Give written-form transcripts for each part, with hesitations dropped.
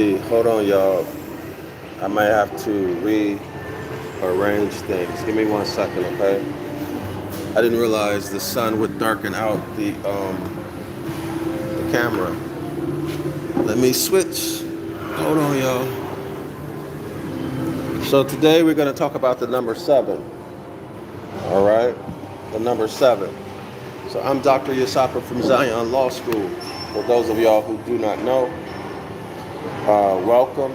Hold on, y'all. I might have to rearrange things. Give me 1 second, okay? I didn't realize the sun would darken out the camera. Let me switch. Hold on, y'all. So today we're going to talk about the number 7. All right? The number 7. So I'm Dr. Yasapa from Zion Law School. For those of y'all who do not know, welcome.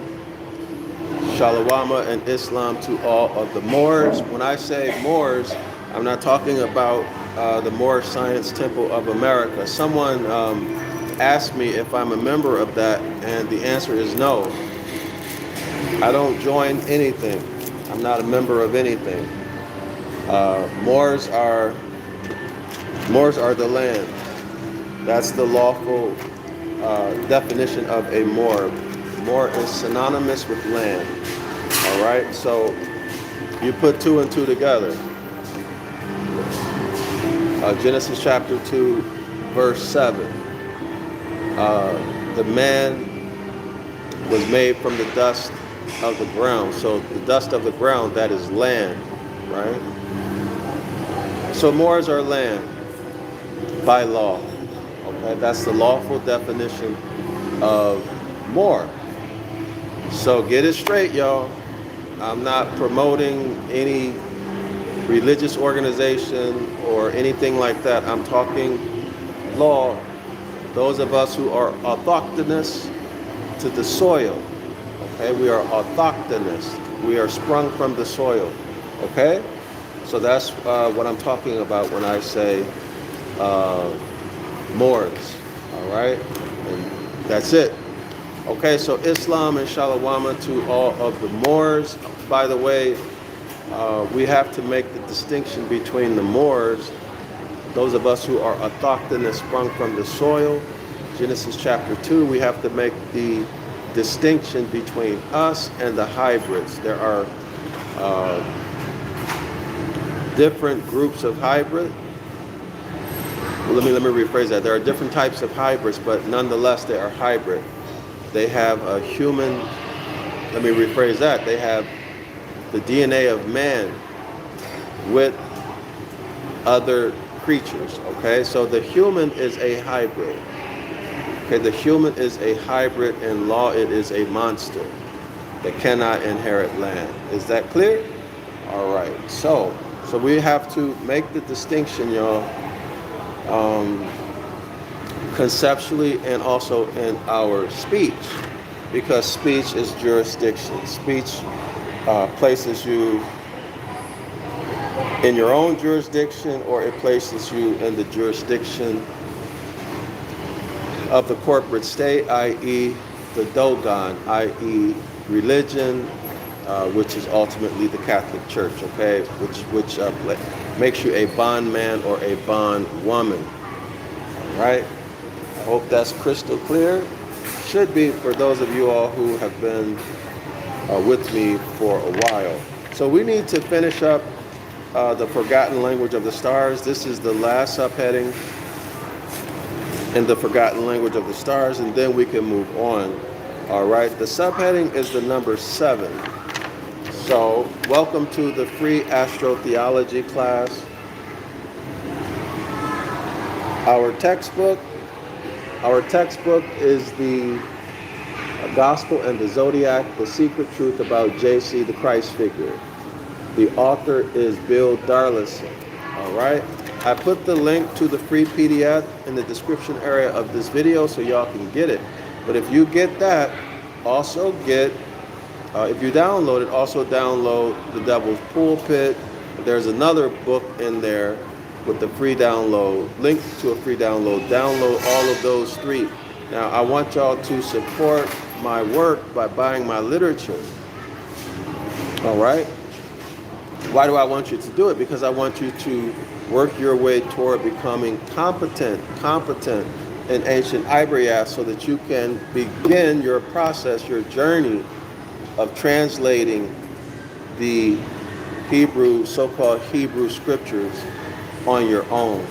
Shalawama and Islam to all of the Moors. When I say Moors, I'm not talking about the Moorish Science Temple of America. Someone asked me if I'm a member of that, and the answer is no. I don't join anything. I'm not a member of anything. Moors are the land. That's the lawful definition of a Moor. Moor is synonymous with land. All right, so you put 2 and 2 together. Genesis chapter 2, verse 7. The man was made from the dust of the ground. So the dust of the ground, that is land, right? So Moors are land by law. Okay, that's the lawful definition of Moor. So get it straight, y'all. I'm not promoting any religious organization or anything like that. I'm talking law. Those of us who are autochthonous to the soil, okay? We are autochthonous. We are sprung from the soil, okay? So that's what I'm talking about when I say Moors, all right? And that's it. Okay, so Islam and Shalawama to all of the Moors. By the way, we have to make the distinction between the Moors, those of us who are autochthonous, sprung from the soil. Genesis chapter 2, we have to make the distinction between us and the hybrids. There are different groups of hybrid. Well, let me rephrase that. There are different types of hybrids, but nonetheless, they are hybrid. They have a human, let me rephrase that, they have the DNA of man with other creatures, okay? So the human is a hybrid. Okay, the human is a hybrid. In law, it is a monster that cannot inherit land. Is that clear? All right, so we have to make the distinction, y'all, conceptually and also in our speech, because speech is jurisdiction. Speech places you in your own jurisdiction, or it places you in the jurisdiction of the corporate state, i.e. the Dogon, i.e. religion, which is ultimately the Catholic Church, okay, which makes you a bondman or a bondwoman, all right? I hope that's crystal clear. Should be for those of you all who have been with me for a while. So we need to finish up the forgotten language of the stars. This is the last subheading in the forgotten language of the stars, and then we can move on. All right, the subheading is the number 7. So welcome to the free astrotheology class. Our textbook is the Gospel and the Zodiac, the secret truth about JC, the Christ figure. The author is Bill Darrell-El. All right. I put the link to the free PDF in the description area of this video so y'all can get it. But if you get that, also get, if you download it, also download The Devil's Pulpit. There's another book in there with the free download, link to a free download. Download all of those 3. Now, I want y'all to support my work by buying my literature. All right? Why do I want you to do it? Because I want you to work your way toward becoming competent in Ancient Ibaryath, so that you can begin your process, your journey of translating the so-called Hebrew scriptures on your own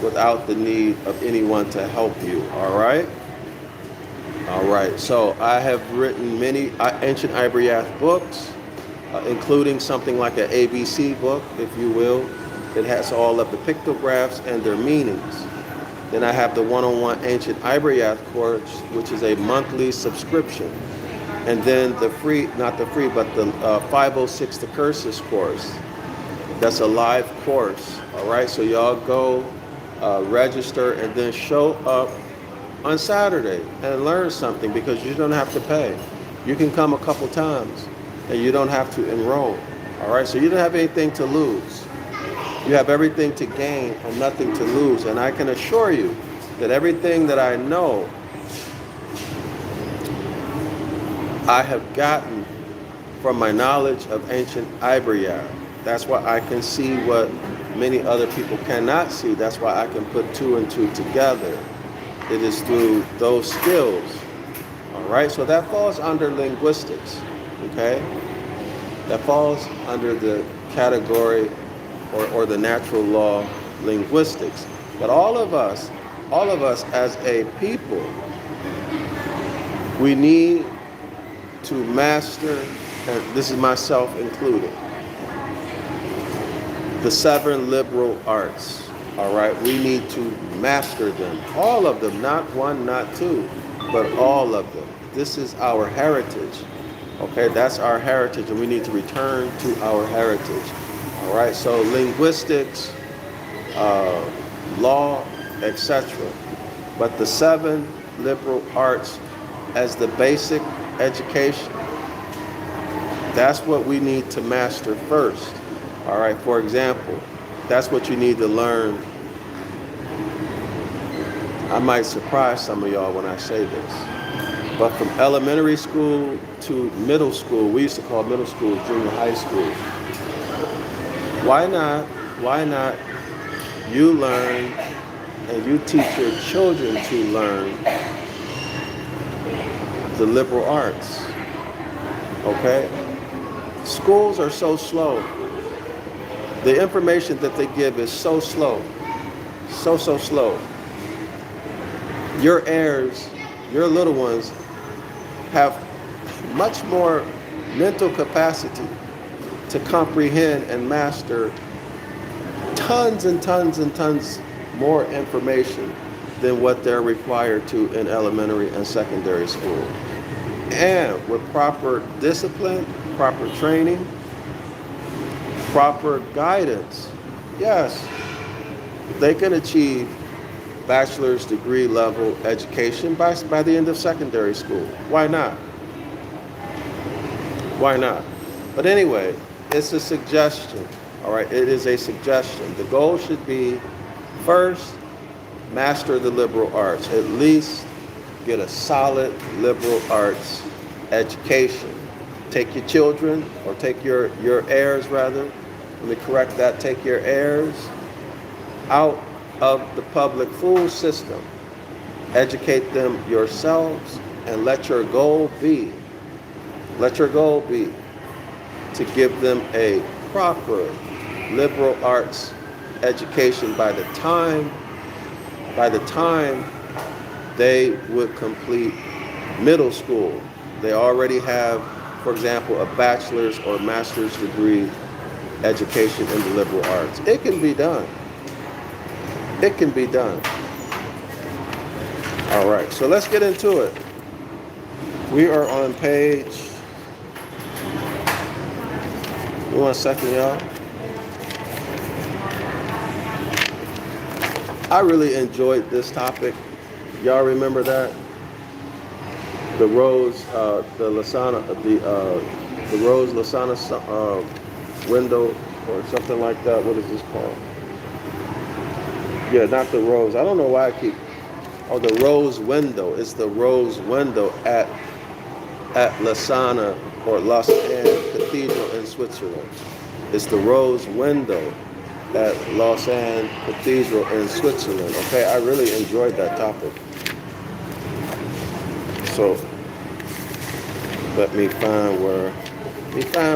without the need of anyone to help you, all right? All right, so I have written many Ancient Ibaryath books, including something like an ABC book, if you will. It has all of the pictographs and their meanings. Then I have the one-on-one Ancient Ibaryath course, which is a monthly subscription. And then the free, not the free, but the 506 The Curses course. That's a live course, all right? So y'all go register and then show up on Saturday and learn something, because you don't have to pay. You can come a couple times and you don't have to enroll, all right? So you don't have anything to lose. You have everything to gain and nothing to lose. And I can assure you that everything that I know, I have gotten from my knowledge of Ancient Ibaryath. That's why I can see what many other people cannot see. That's why I can put two and two together. It is through those skills. All right, so that falls under linguistics, okay? That falls under the category or the natural law linguistics. But all of us as a people, we need to master, and this is myself included, the 7 liberal arts. All right, we need to master them, all of them, not one, not two, but all of them. This is our heritage. Okay, that's our heritage, and we need to return to our heritage. All right, so linguistics, law, etc. But the 7 liberal arts as the basic education, that's what we need to master first. All right, for example, that's what you need to learn. I might surprise some of y'all when I say this, but from elementary school to middle school, we used to call middle school junior high school. Why not you learn and you teach your children to learn the liberal arts, okay? Schools are so slow. The information that they give is so slow, so slow. Your heirs, your little ones, have much more mental capacity to comprehend and master tons and tons and tons more information than what they're required to in elementary and secondary school. And with proper discipline, proper training, proper guidance, yes, they can achieve bachelor's degree level education by the end of secondary school. Why not? Why not? But anyway, it's a suggestion, all right? It is a suggestion. The goal should be, first, master the liberal arts. At least get a solid liberal arts education. Take your children, or take your heirs rather, let me correct that, take your heirs out of the public school system. Educate them yourselves, and let your goal be to give them a proper liberal arts education by the time they would complete middle school. They already have, for example, a bachelor's or master's degree education in the liberal arts. It can be done. It can be done. All right, so let's get into it. We are on page, 1 second, y'all. I really enjoyed this topic. Y'all remember that? The Rose, the Rose Lasana window, or something like that. What is this called? Yeah, not the Rose. I don't know why I keep. Oh, the Rose window. It's the Rose window at Lasana, or Lausanne Cathedral in Switzerland. It's the Rose window at Lausanne Cathedral in Switzerland. Okay, I really enjoyed that topic. So let me find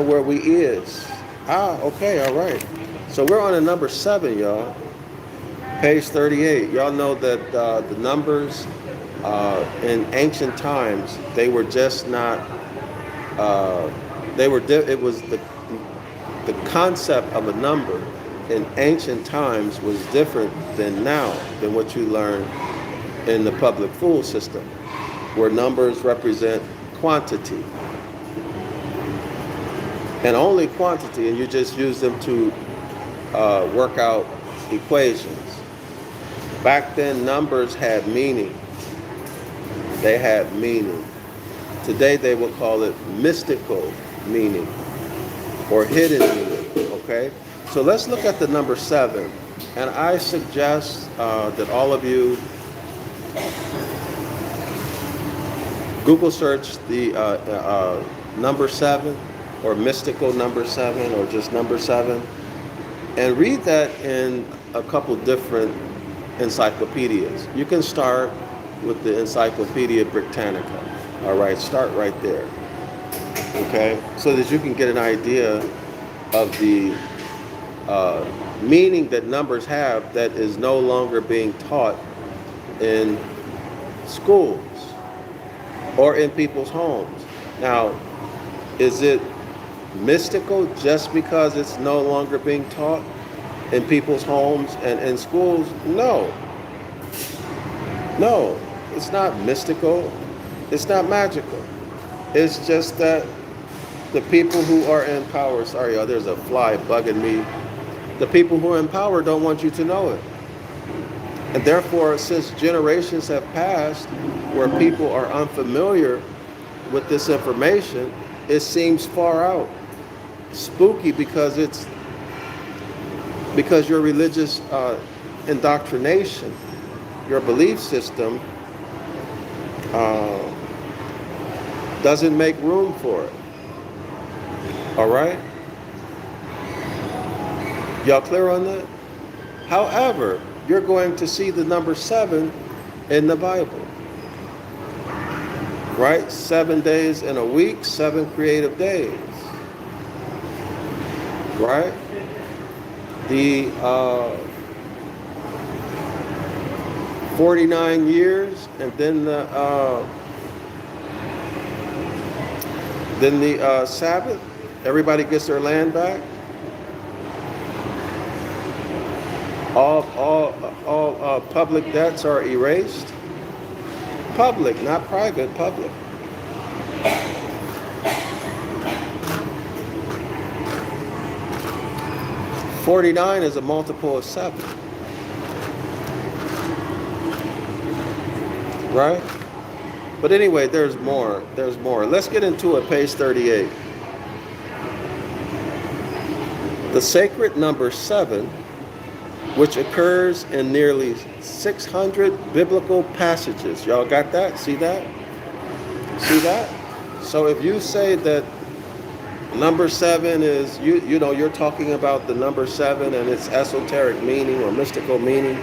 where we is. Okay, all right. So we're on a number 7, y'all. Page 38. Y'all know that the numbers In ancient times, they were just not. It was the concept of a number in ancient times was different than now, than what you learn in the public fool system, where numbers represent quantity and only quantity, and you just use them to work out equations. Back then, numbers had meaning. They had meaning. Today, they will call it mystical meaning or hidden meaning, okay? So let's look at the number 7. And I suggest that all of you Google search the number 7 or mystical number 7 or just number 7 and read that in a couple different encyclopedias. You can start with the Encyclopedia Britannica. All right, start right there. Okay, so that you can get an idea of the meaning that numbers have that is no longer being taught in schools or in people's homes. Now, is it mystical just because it's no longer being taught in people's homes and in schools? No. No, it's not mystical. It's not magical. It's just that the people who are in power, sorry, there's a fly bugging me. The people who are in power don't want you to know it. And therefore, since generations have passed where people are unfamiliar with this information, it seems far out. Spooky because your religious indoctrination, your belief system doesn't make room for it. All right? Y'all clear on that? However, you're going to see the number 7 in the Bible. Right? 7 days in a week, 7 creative days. Right? The 49 years, and then the Sabbath. Everybody gets their land back. All public debts are erased. Public, not private, public. $49 is a multiple of 7. Right? But anyway, there's more. There's more. Let's get into it, page 38. The sacred number 7, which occurs in nearly 600 biblical passages. Y'all got that? See that? See that? So if you say that number 7 is, you know, you're talking about the number 7 and its esoteric meaning or mystical meaning,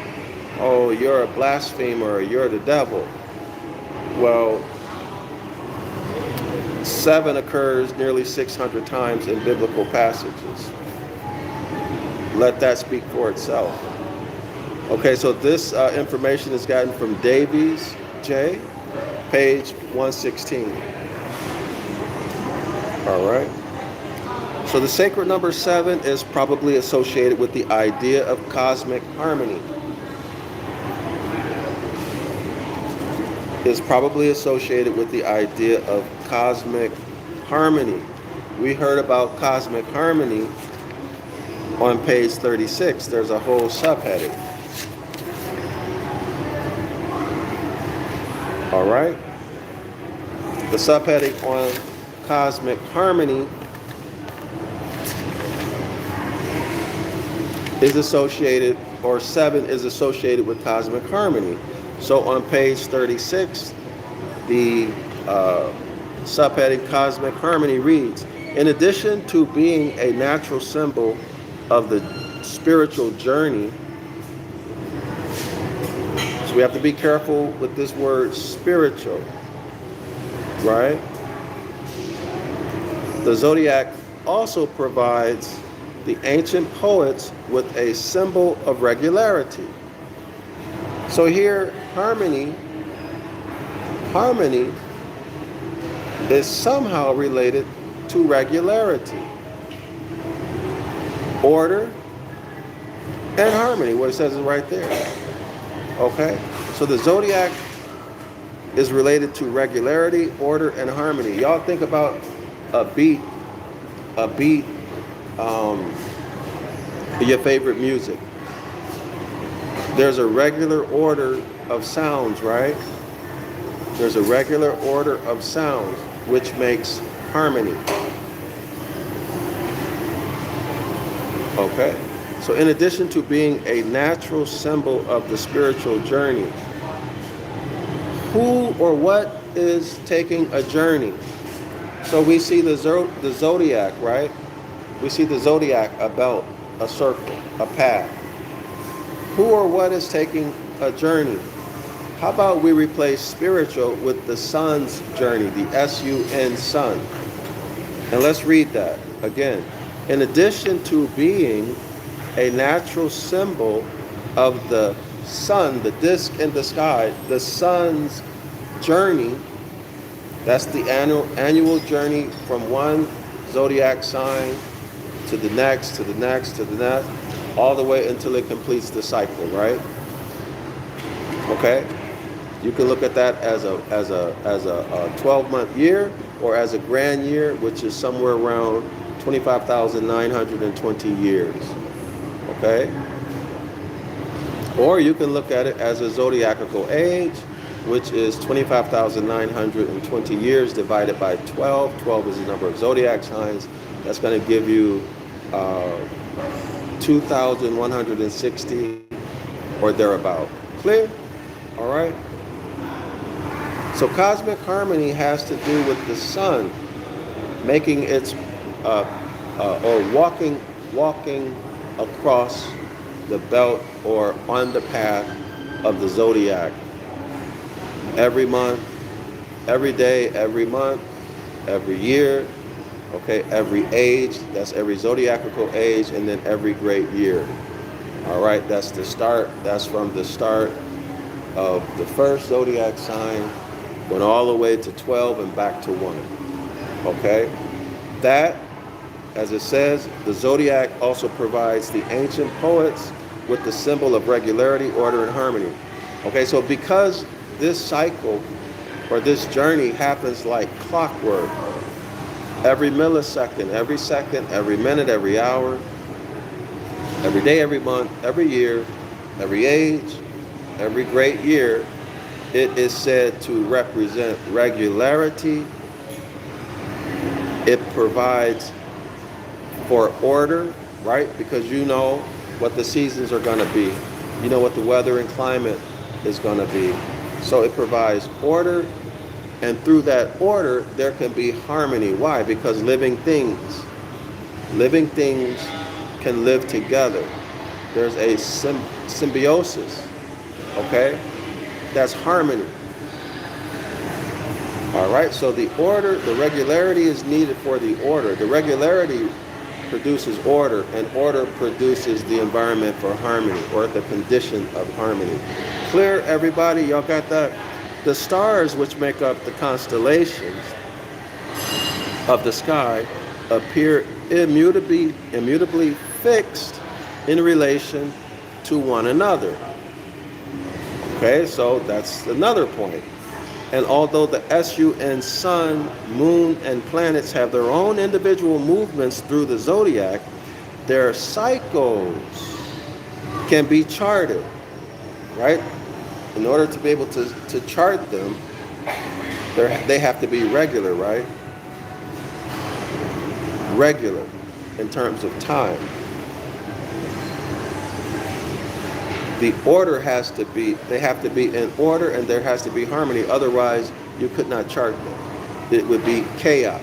oh, you're a blasphemer, you're the devil. Well, 7 occurs nearly 600 times in biblical passages. Let that speak for itself. Okay, so this information is gotten from Davies J, page 116. All right. So the sacred number 7 is probably associated with the idea of cosmic harmony. Is probably associated with the idea of cosmic harmony. We heard about cosmic harmony on page 36. There's a whole subheading. All right. The subheading on cosmic harmony is associated, or 7 is associated with cosmic harmony. So on page 36, the subheading Cosmic Harmony reads, in addition to being a natural symbol of the spiritual journey, so we have to be careful with this word spiritual, right? The Zodiac also provides the ancient poets with a symbol of regularity. So here, harmony Harmony is somehow related to regularity, order, and harmony. What it says is right there. Okay? So the zodiac is related to regularity, order, and harmony. Y'all think about a beat, your favorite music. There's a regular order of sounds, right? There's a regular order of sounds, which makes harmony. Okay? So in addition to being a natural symbol of the spiritual journey, who or what is taking a journey? So we see the zodiac, right? We see the zodiac, a belt, a circle, a path. Who or what is taking a journey? How about we replace spiritual with the sun's journey, the S-U-N, sun. And let's read that again. In addition to being a natural symbol of the sun, the disk in the sky, the sun's journey, that's the annual journey from one zodiac sign to the next, to the next, to the next, all the way until it completes the cycle, right? Okay? You can look at that as a 12-month year, or as a grand year, which is somewhere around 25,920 years. Okay? Or you can look at it as a zodiacal age, which is 25,920 years divided by 12. 12 is the number of zodiac signs. That's going to give you 2,160 or thereabout. Clear? All right? So cosmic harmony has to do with the sun making its, or walking across the belt or on the path of the zodiac. Every month, every day, every month, every year, okay, every age, that's every zodiacal age, and then every great year. All right, that's the start, that's from the start of the first zodiac sign, went all the way to 12 and back to 1. Okay? That, as it says, the zodiac also provides the ancient poets with the symbol of regularity, order, and harmony. Okay, so because this cycle or this journey happens like clockwork, every millisecond, every second, every minute, every hour, every day, every month, every year, every age, every great year, it is said to represent regularity. It provides for order, right? Because you know what the seasons are going to be. You know what the weather and climate is going to be. So it provides order, and through that order, there can be harmony. Why? Because living things can live together. There's a symbiosis, okay? That's harmony. All right, so the order, the regularity is needed for the order. The regularity produces order, and order produces the environment for harmony, or the condition of harmony. Clear, everybody? Y'all got that? The stars, which make up the constellations of the sky, appear immutably fixed in relation to one another. Okay, so that's another point. And although the SUN, sun, moon, and planets have their own individual movements through the zodiac, their cycles can be charted, right? In order to be able to chart them, they have to be regular, right? Regular in terms of time. The order has to be, they have to be in order, and there has to be harmony. Otherwise, you could not chart them. It would be chaos.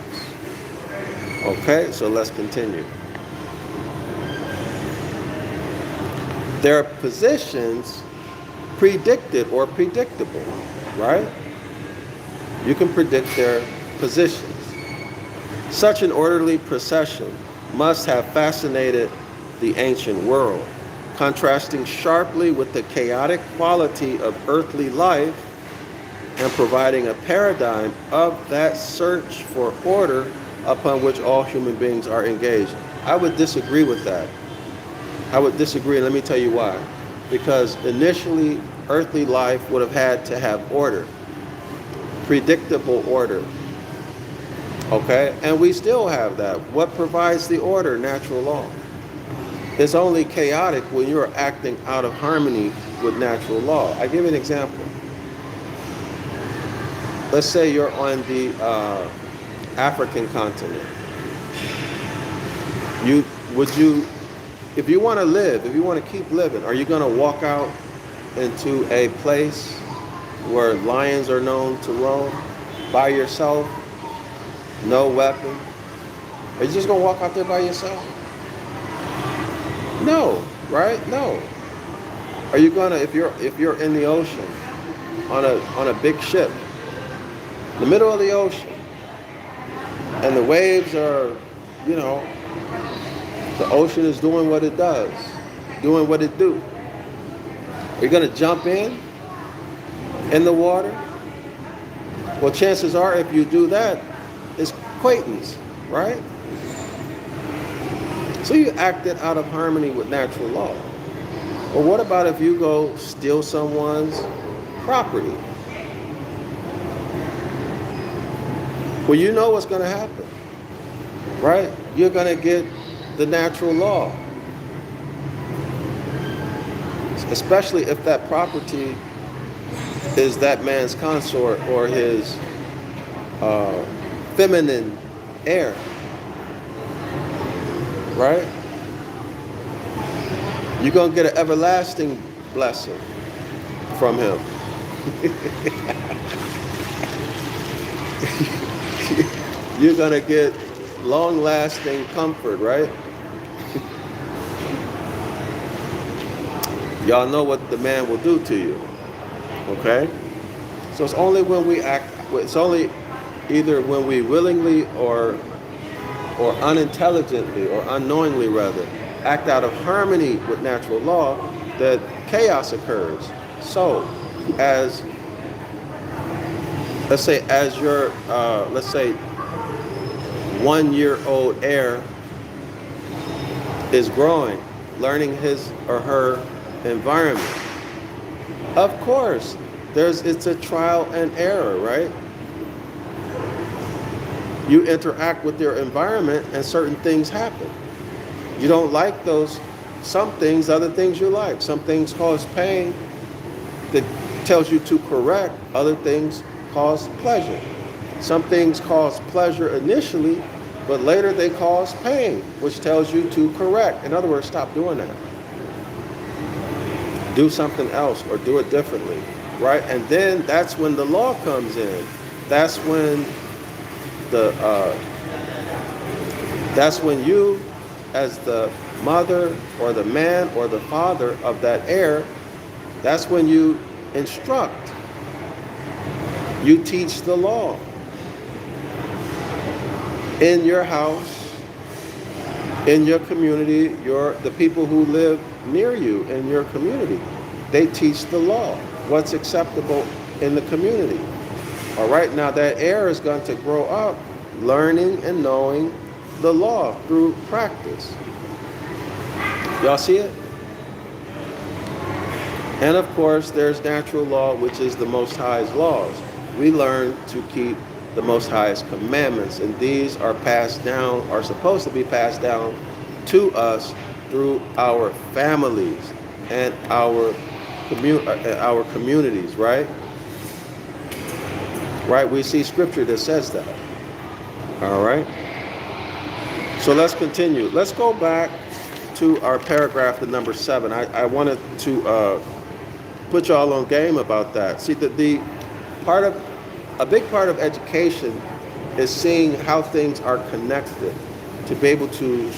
Okay, so let's continue. Their positions predicted or predictable, right? You can predict their positions. Such an orderly procession must have fascinated the ancient world, contrasting sharply with the chaotic quality of earthly life and providing a paradigm of that search for order upon which all human beings are engaged. I would disagree with that. I would disagree, and let me tell you why. Because initially, earthly life would have had to have order, predictable order. Okay? And we still have that. What provides the order? Natural law. It's only chaotic when you're acting out of harmony with natural law. I give you an example. Let's say you're on the African continent. If you want to live, if you want to keep living, are you going to walk out into a place where lions are known to roam by yourself, no weapon? Are you just going to walk out there by yourself? No, right? No. Are you going to, if you're in the ocean on a big ship, in the middle of the ocean, and the waves are, the ocean is doing what it does, doing what it do. Are you going to jump in the water? Well, chances are if you do that, it's acquaintance, right? So you acted out of harmony with natural law. Well, what about if you go steal someone's property? Well, you know what's going to happen, right? You're going to get the natural law. Especially if that property is that man's consort or his feminine heir. Right? You're going to get an everlasting blessing from him. You're going to get long-lasting comfort, right? Y'all know what the man will do to you, okay? So it's only when we act, it's only either when we willingly or unintelligently or unknowingly rather act out of harmony with natural law that chaos occurs. So as let's say your 1-year-old heir is growing, learning his or her environment. Of course, it's a trial and error, right? You interact with your environment and certain things happen. You don't like some things, other things you like. Some things cause pain that tells you to correct, other things cause pleasure. Some things cause pleasure initially, but later they cause pain, which tells you to correct. In other words, stop doing that. Do something else or do it differently, right? And then that's when the law comes in. That's when you, as the mother or the man or the father of that heir, that's when you instruct. You teach the law. In your house, in your community, the people who live near you in your community, they teach the law. What's acceptable in the community. All right, now that heir is going to grow up learning and knowing the law through practice. Y'all see it? And of course, there's natural law, which is the Most High's laws. We learn to keep the Most High's commandments, and these are supposed to be passed down to us through our families and our communities, right? Right? We see scripture that says that. All right? So let's continue. Let's go back to our paragraph to number 7. I wanted to put y'all on game about that. See, a big part of education is seeing how things are connected, to be able to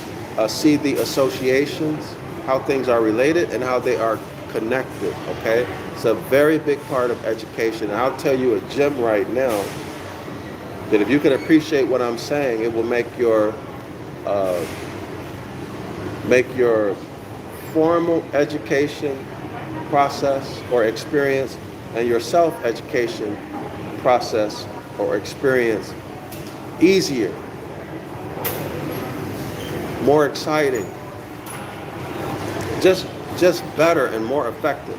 see the associations, how things are related and how they are connected, okay? It's a very big part of education. And I'll tell you a gem right now that if you can appreciate what I'm saying, it will make your formal education process or experience and your self-education process or experience easier, more exciting, just better and more effective.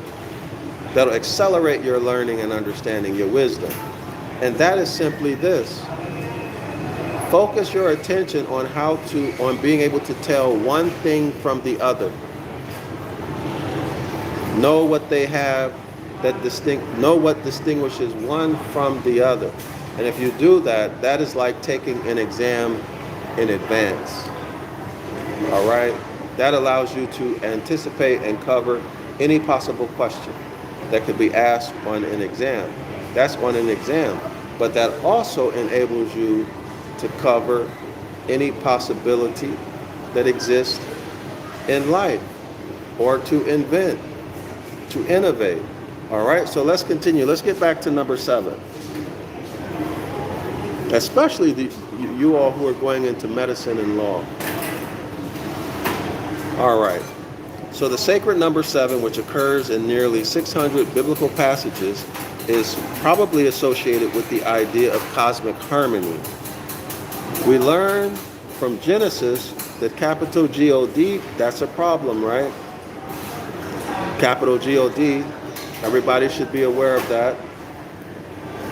That'll accelerate your learning and understanding, your wisdom. And that is simply this. Focus your attention on on being able to tell one thing from the other. Know what they have know what distinguishes one from the other. And if you do that, that is like taking an exam in advance. All right? That allows you to anticipate and cover any possible question that could be asked on an exam. That's on an exam. But that also enables you to cover any possibility that exists in life, or to invent, to innovate. All right, so let's continue. Let's get back to number 7. Especially you all who are going into medicine and law. All right, so the sacred number 7, which occurs in nearly 600 biblical passages, is probably associated with the idea of cosmic harmony. We learn from Genesis that capital G-O-D, that's a problem, right? Capital G-O-D, everybody should be aware of that.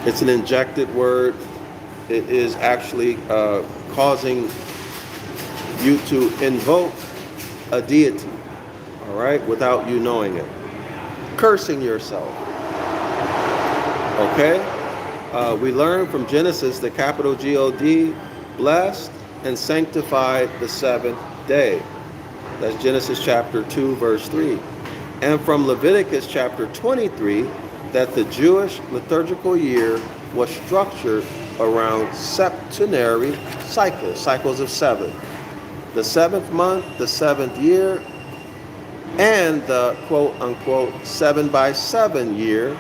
It's an injected word. It is actually causing you to invoke a deity, all right, without you knowing it. Cursing yourself, okay? We learn from Genesis that capital G-O-D blessed and sanctified the 7th day. That's Genesis chapter 2, verse 3. And from Leviticus chapter 23, that the Jewish liturgical year was structured around septenary cycles of 7. The 7th month, the 7th year, and the quote-unquote 7x7 year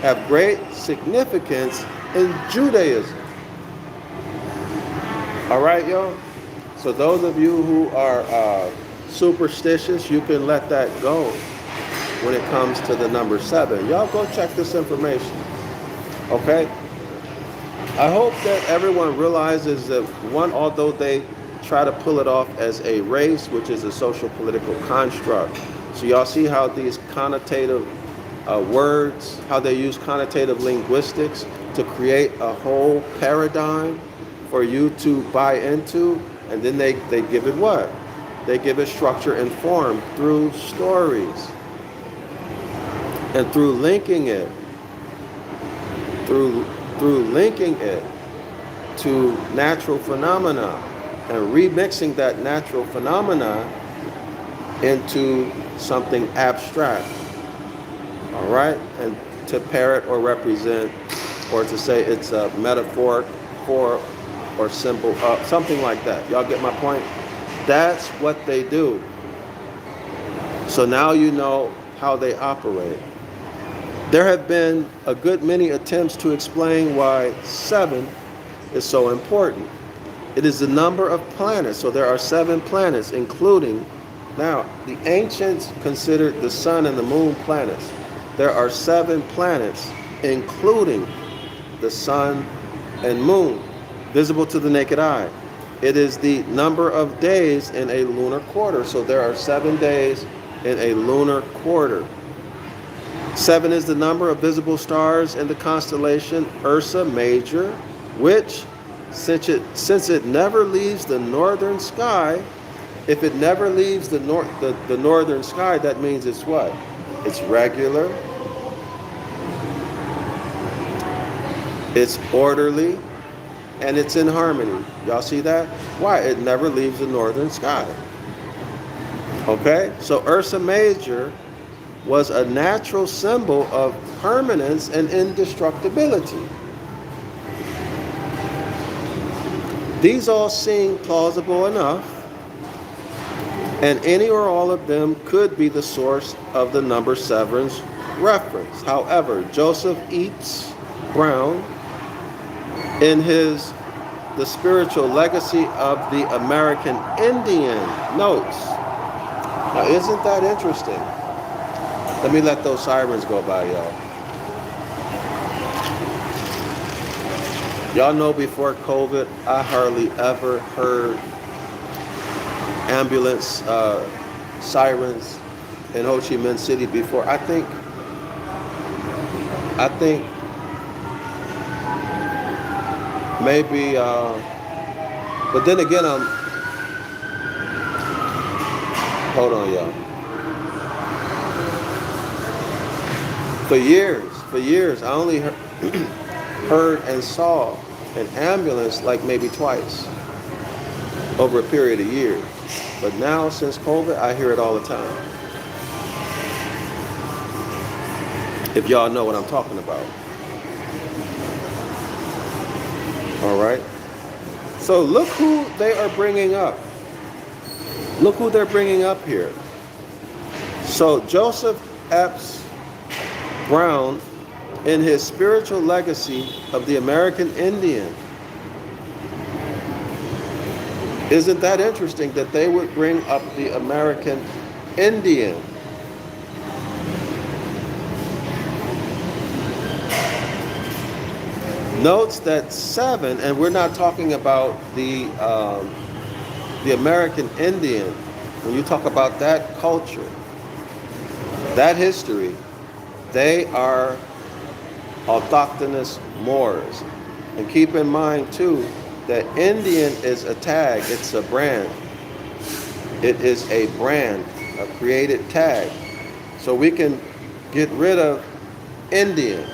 have great significance in Judaism. All right, y'all? So those of you who are superstitious, you can let that go when it comes to the number 7. Y'all go check this information, okay? I hope that everyone realizes that although they try to pull it off as a race, which is a social political construct. So y'all see how these connotative words, how they use connotative linguistics to create a whole paradigm for you to buy into, and then they give it what? They give it structure and form through stories and through linking it, through linking it to natural phenomena and remixing that natural phenomena into something abstract, all right? And to parrot or represent, or to say it's a metaphor for or symbol, something like that. Y'all get my point? That's what they do. So now you know how they operate. There have been a good many attempts to explain why 7 is so important. It is the number of planets. So there are 7 planets, including, now, the ancients considered the sun and the moon planets. There are 7 planets, including the sun and moon, visible to the naked eye. It is the number of days in a lunar quarter. So there are 7 days in a lunar quarter. 7 is the number of visible stars in the constellation Ursa Major, which, since it never leaves the northern sky, if it never leaves the northern sky, that means it's what? It's regular, it's orderly, and it's in harmony. Y'all see that? Why? It never leaves the northern sky. Okay? So Ursa Major was a natural symbol of permanence and indestructibility. These all seem plausible enough, and any or all of them could be the source of the number 7's reference. However, Joseph Eates Brown, in his The Spiritual Legacy of the American Indian, notes. Now, isn't that interesting? Let me let those sirens go by, y'all. Y'all know before COVID, I hardly ever heard ambulance sirens in Ho Chi Minh City before. I think maybe, but then again, hold on, y'all. For years, I only heard and saw an ambulance like maybe twice over a period of years. But now, since COVID, I hear it all the time. If y'all know what I'm talking about. All right. So look who they are bringing up. Look who they're bringing up here. So Joseph Epps Brown, in his spiritual legacy of the American Indian. Isn't that interesting that they would bring up the American Indian? Notes that 7, and we're not talking about the American Indian. When you talk about that culture, that history, they are autochthonous Moors. And keep in mind too that Indian is a tag, it's a brand. It is a brand, a created tag. So we can get rid of Indian.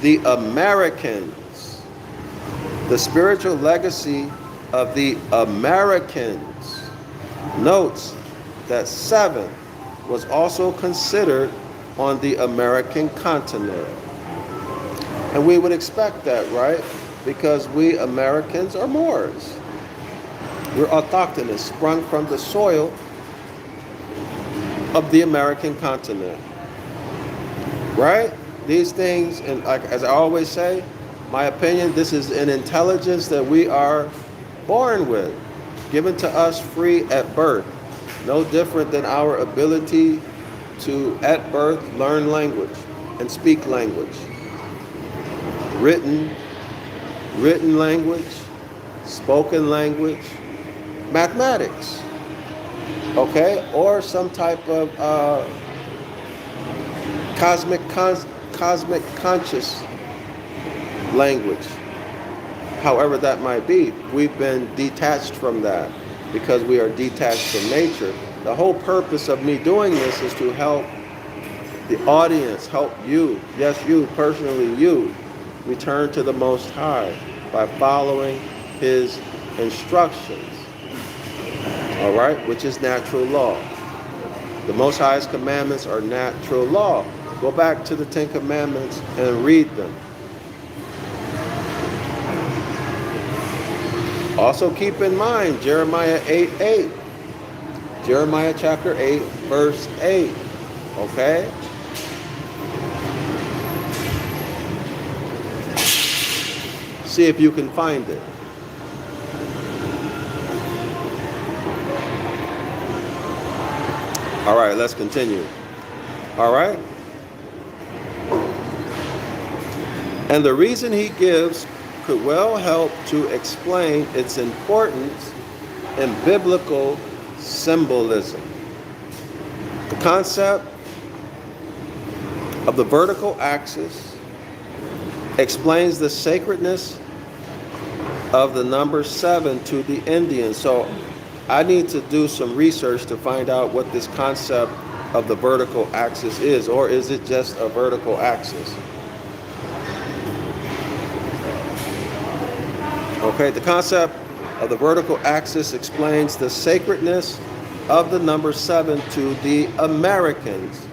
The Americans, the spiritual legacy of the Americans, notes that 7 was also considered on the American continent. And we would expect that, right? Because we Americans are Moors. We're autochthonous, sprung from the soil of the American continent. Right? These things, and like as I always say, my opinion, this is an intelligence that we are born with, given to us free at birth. No different than our ability to, at birth, learn language and speak language. Written language, spoken language, mathematics, okay? Or some type of cosmic conscious language. However that might be, we've been detached from that because we are detached from nature. The whole purpose of me doing this is to help the audience, help you, yes, you, personally you, return to the Most High by following His instructions, all right, which is natural law. The Most High's commandments are natural law. Go back to the 10 Commandments and read them. Also keep in mind Jeremiah 8:8. Jeremiah chapter 8, verse 8. Okay? See if you can find it. All right, let's continue. All right? And the reason he gives could well help to explain its importance in biblical symbolism. The concept of the vertical axis explains the sacredness of the number 7 to the Indians. So I need to do some research to find out what this concept of the vertical axis is, or is it just a vertical axis? Okay, the concept of the vertical axis explains the sacredness of the number 7 to the Americans.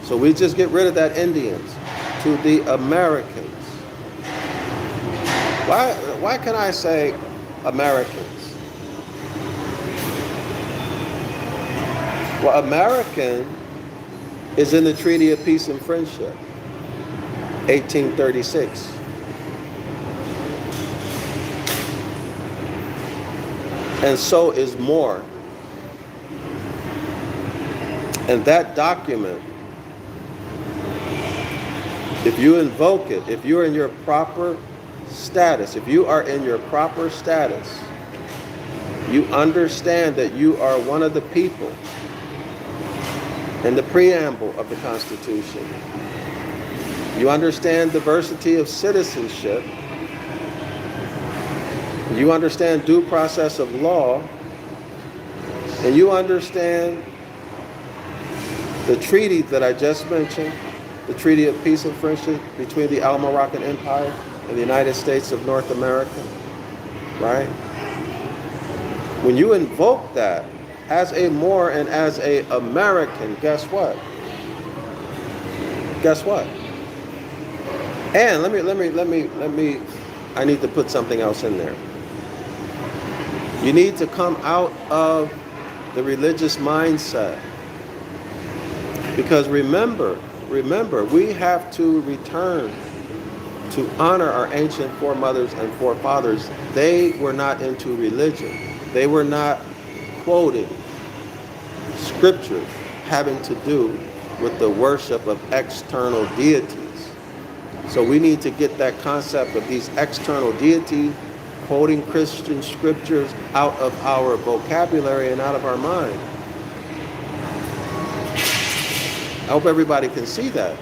So we just get rid of that Indians, to the Americans. Why can I say Americans? Well, American is in the Treaty of Peace and Friendship, 1836. And so is more. And that document, if you invoke it, if you're in your proper status, if you are in your proper status, you understand that you are one of the people in the preamble of the Constitution. You understand diversity of citizenship. You understand due process of law. And you understand the treaty that I just mentioned, the Treaty of Peace and Friendship between the Al-Moroccan Empire and the United States of North America, right? When you invoke that as a Moor and as a American, guess what? Guess what? And let me, I need to put something else in there. You need to come out of the religious mindset. Because remember, we have to return to honor our ancient foremothers and forefathers. They were not into religion. They were not quoting scriptures having to do with the worship of external deities. So we need to get that concept of these external deities, quoting Christian scriptures, out of our vocabulary and out of our mind. I hope everybody can see that.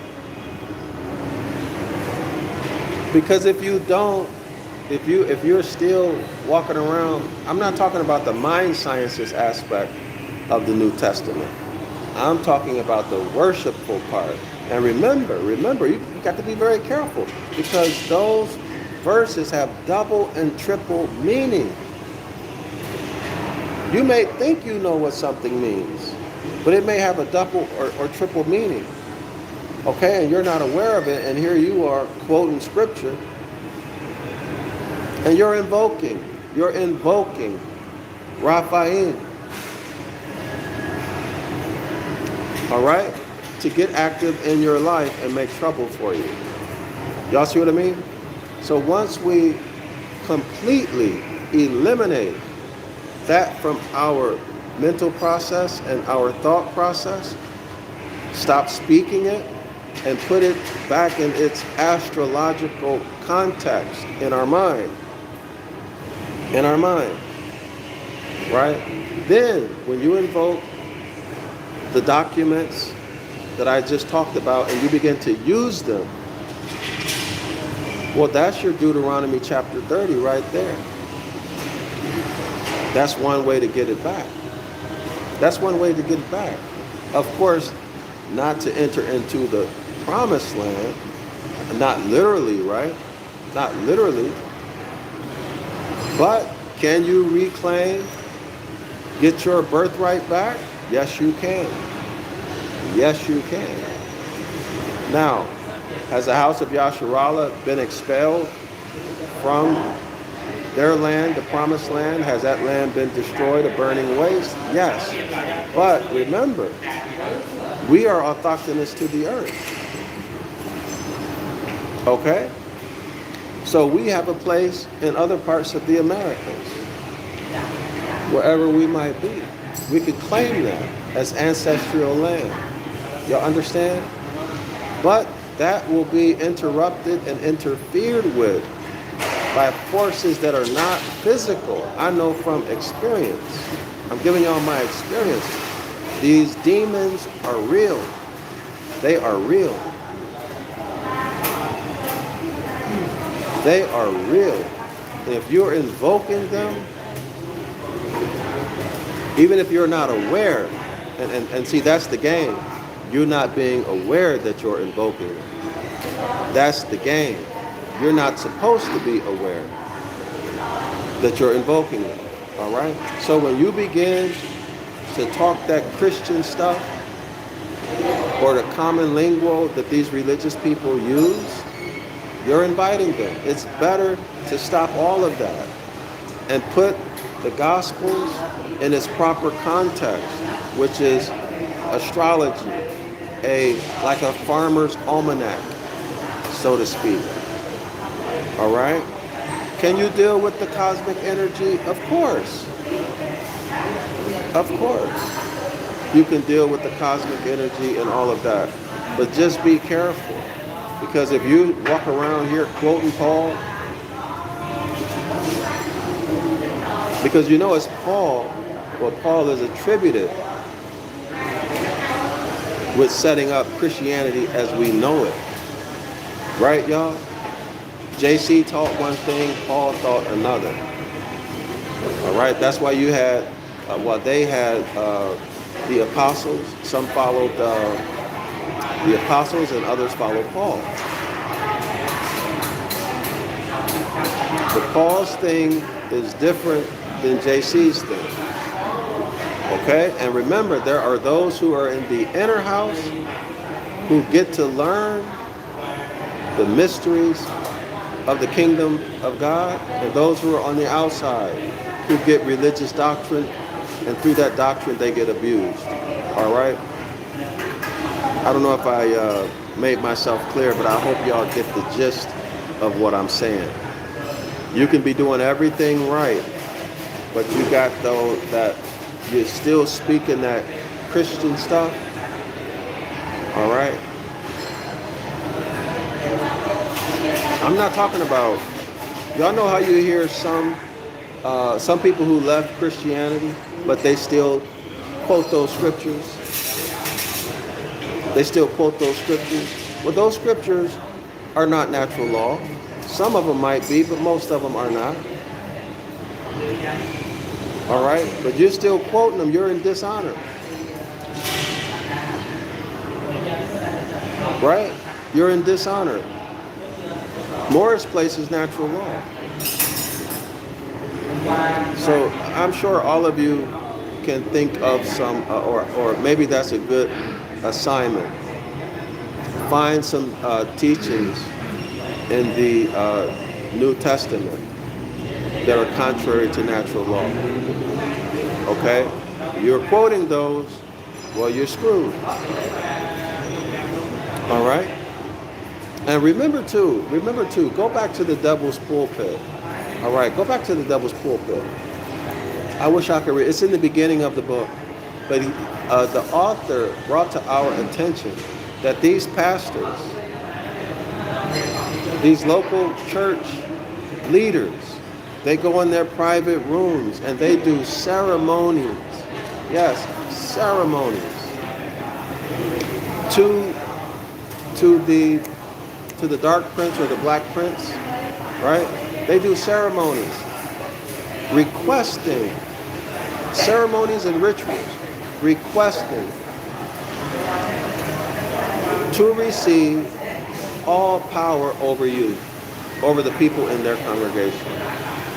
Because if you don't, if you're still walking around, I'm not talking about the mind sciences aspect of the New Testament. I'm talking about the worshipful part. And remember, you got to be very careful, because those verses have double and triple meaning. You may think you know what something means, but it may have a double or triple meaning. Okay, and you're not aware of it, and here you are quoting scripture, and you're invoking Raphael. All right? To get active in your life and make trouble for you. Y'all see what I mean? So once we completely eliminate that from our mental process and our thought process, stop speaking it, and put it back in its astrological context in our mind. In our mind. Right? Then, when you invoke the documents that I just talked about and you begin to use them, well, that's your Deuteronomy chapter 30 right there. That's one way to get it back. That's one way to get it back. Of course, not to enter into the promised land, not literally, right? Not literally. But can you reclaim, get your birthright back? Yes, you can. Yes, you can. Now, has the house of Yasharallah been expelled from their land, the promised land? Has that land been destroyed, a burning waste? Yes. But remember, we are autochthonous to the earth. Okay? So we have a place in other parts of the Americas, wherever we might be. We could claim that as ancestral land. Y'all understand? But that will be interrupted and interfered with by forces that are not physical. I know from experience. I'm giving y'all my experience. These demons are real. They are real. They are real. And if you're invoking them, even if you're not aware, and see, that's the game. You're not being aware that you're invoking them. That's the game. You're not supposed to be aware that you're invoking them. All right? So when you begin to talk that Christian stuff, or the common lingo that these religious people use, you're inviting them. It's better to stop all of that and put the Gospels in its proper context, which is astrology, like a farmer's almanac, so to speak. All right? Can you deal with the cosmic energy? Of course. Of course. You can deal with the cosmic energy and all of that. But just be careful. Because if you walk around here quoting Paul Because you know it's Paul, what Paul is attributed with setting up Christianity as we know it. Right, y'all? JC taught one thing, Paul taught another. All right, that's why you had, they had the apostles. Some followed the apostles and others followed Paul. But Paul's thing is different than JC's thing. Okay? And remember, there are those who are in the inner house who get to learn the mysteries of the kingdom of God, and those who are on the outside who get religious doctrine, and through that doctrine they get abused. All right? I don't know if I made myself clear, but I hope y'all get the gist of what I'm saying. You can be doing everything right, but you got though that you're still speaking that Christian stuff. All right? I'm not talking about, y'all know how you hear some people who left Christianity, but they still quote those scriptures. They still quote those scriptures. Well, those scriptures are not natural law. Some of them might be, but most of them are not. All right? But you're still quoting them. You're in dishonor. Right? You're in dishonor. Morris places natural law. So I'm sure all of you can think of some, or maybe that's a good assignment. Find some teachings in the New Testament that are contrary to natural law. Okay? You're quoting those, well, you're screwed. All right? And remember too, go back to the devil's pulpit. All right, go back to the devil's pulpit. I wish I could read. It's in the beginning of the book. But the author brought to our attention that these pastors, these local church leaders, they go in their private rooms and they do ceremonies. Yes, ceremonies. To the dark prince or the black prince, right? They do ceremonies, requesting ceremonies and rituals, requesting to receive all power over you, over the people in their congregation.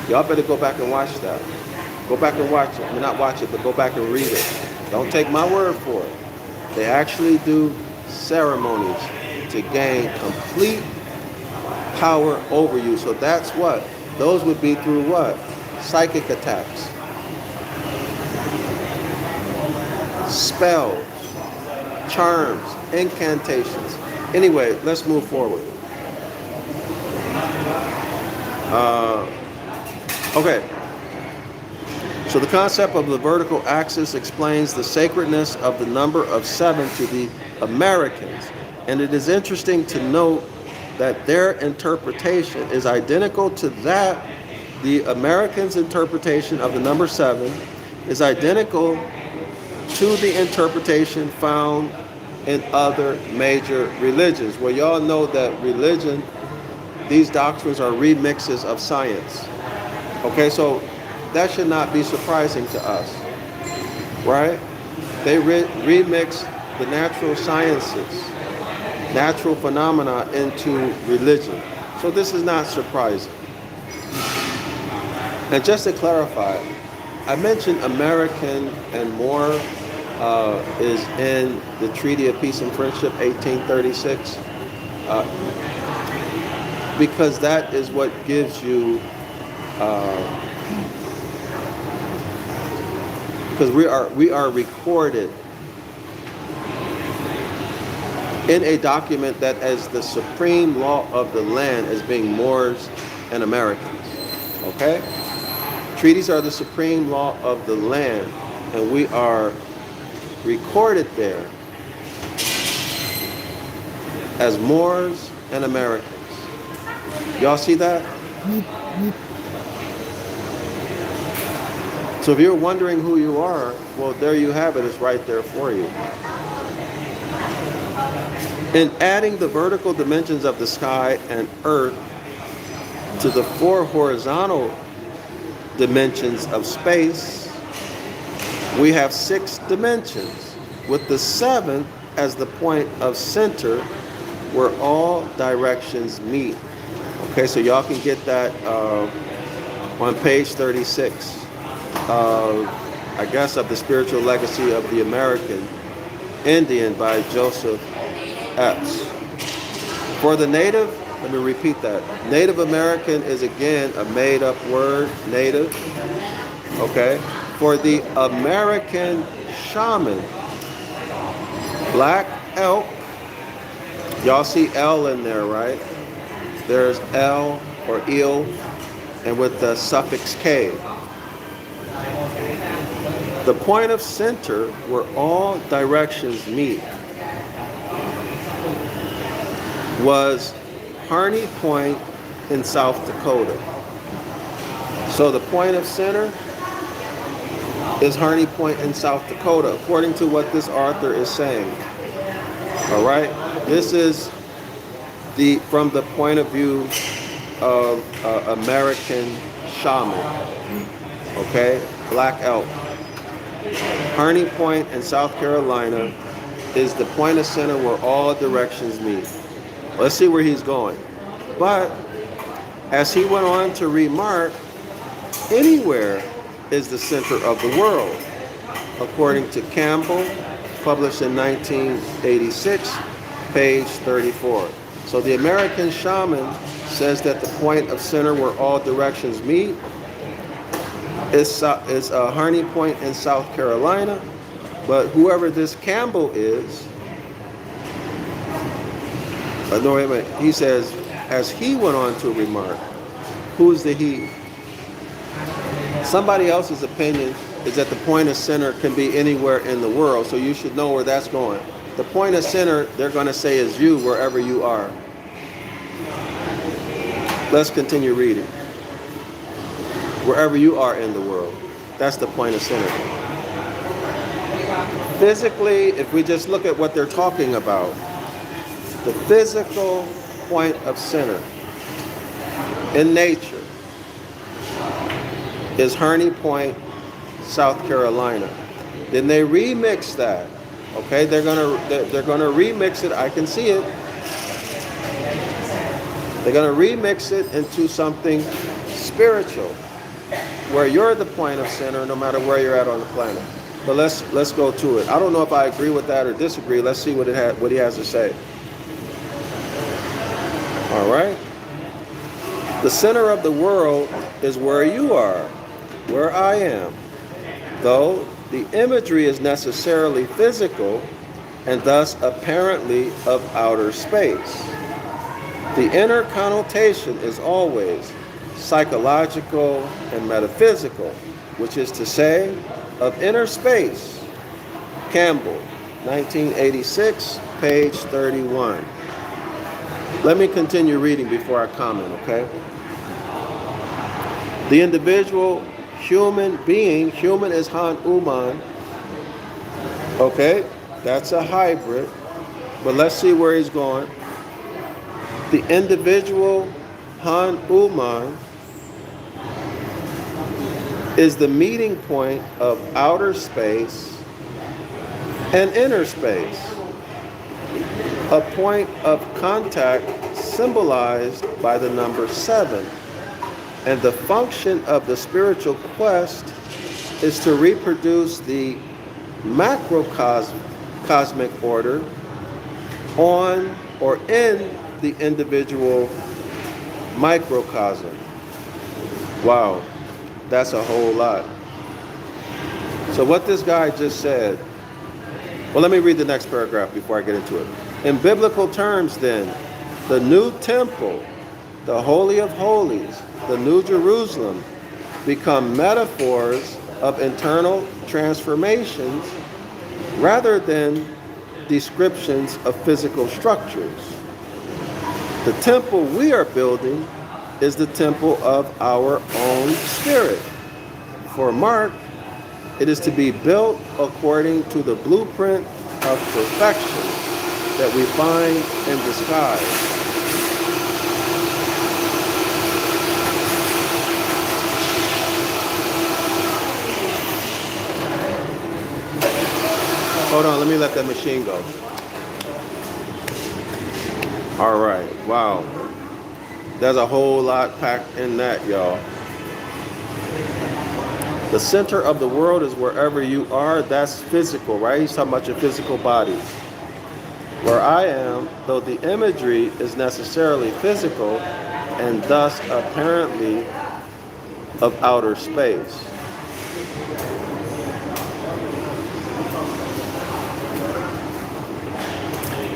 Y'all better go back and watch that. Go back and watch it. I mean, not watch it, but go back and read it. Don't take my word for it. They actually do ceremonies to gain complete power over you. So that's what? Those would be through what? Psychic attacks. Spells, charms, incantations. Anyway, let's move forward. Okay. So the concept of the vertical axis explains the sacredness of the number of 7 to the Americans. And it is interesting to note that their interpretation is identical to that. The Americans' interpretation of the number 7 is identical to the interpretation found in other major religions. Well, y'all know that religion, these doctrines are remixes of science. Okay, so that should not be surprising to us, right? They remix the natural sciences, natural phenomena into religion. So this is not surprising. And just to clarify, I mentioned American and more is in the Treaty of Peace and Friendship, 1836, because that is what gives you, because we are recorded in a document that as the supreme law of the land as being Moors and Americans. Okay? Treaties are the supreme law of the land, and we are recorded there as Moors and Americans. Y'all see that? So if you're wondering who you are, well, there you have it. It's right there for you. In adding the vertical dimensions of the sky and earth to the 4 horizontal dimensions of space, we have 6 dimensions, with the 7th as the point of center where all directions meet. Okay, so y'all can get that on page 36. I guess of The Spiritual Legacy of the American Indian by Joseph Epps. For the native, let me repeat that. Native American is again a made-up word, native. Okay. For the American shaman, black elk, y'all see L in there, right? There's L or eel, and with the suffix K. The point of center where all directions meet was Harney Point in South Dakota. So the point of center is Harney Point in South Dakota, according to what this author is saying. All right, this is from the point of view of American shaman. Okay, black elk. Harney Point in South Carolina is the point of center where all directions meet. Let's see where he's going. But as he went on to remark, anywhere is the center of the world, according to Campbell, published in 1986, page 34. So the American shaman says that the point of center where all directions meet is Harney Point in South Carolina, but whoever this Campbell is, no, wait a minute. He says, as he went on to remark, who's the he? Somebody else's opinion is that the point of center can be anywhere in the world, so you should know where that's going. The point of center, they're going to say, is you, wherever you are. Let's continue reading. Wherever you are in the world, that's the point of center. Physically, if we just look at what they're talking about, the physical point of center in nature is Harney Point, South Carolina. Then they remix that. Okay, they're gonna remix it. I can see it. They're gonna remix it into something spiritual, where you're the point of center, no matter where you're at on the planet. But let's go to it. I don't know if I agree with that or disagree. Let's see what he has to say. All right. The center of the world is where you are, where I am, though the imagery is necessarily physical and thus apparently of outer space. The inner connotation is always psychological and metaphysical, which is to say, of inner space. Campbell, 1986, page 31. Let me continue reading before I comment, okay? The individual human being, human is Han Uman, okay? That's a hybrid, but let's see where he's going. The individual Han Uman is the meeting point of outer space and inner space, a point of contact symbolized by the number 7. And the function of the spiritual quest is to reproduce the macrocosmic order on or in the individual microcosm. Wow, that's a whole lot. So what this guy just said, well, let me read the next paragraph before I get into it. In biblical terms, then, the new temple, the Holy of Holies, the New Jerusalem, become metaphors of internal transformations rather than descriptions of physical structures. The temple we are building is the temple of our own spirit. For Mark, It is to be built according to the blueprint of perfection that we find in the skies. Hold on, let me let that machine go. All right, wow. There's a whole lot packed in that, y'all. The center of the world is wherever you are. That's physical, right? He's talking about your physical body. Where I am, though the imagery is necessarily physical and thus apparently of outer space.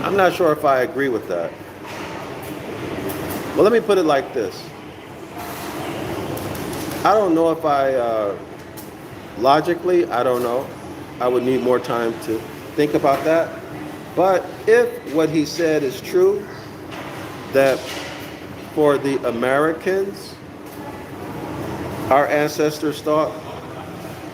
I'm not sure if I agree with that. Well, let me put it like this. I don't know if logically, I don't know. I would need more time to think about that. But if what he said is true, that for the Americans, our ancestors thought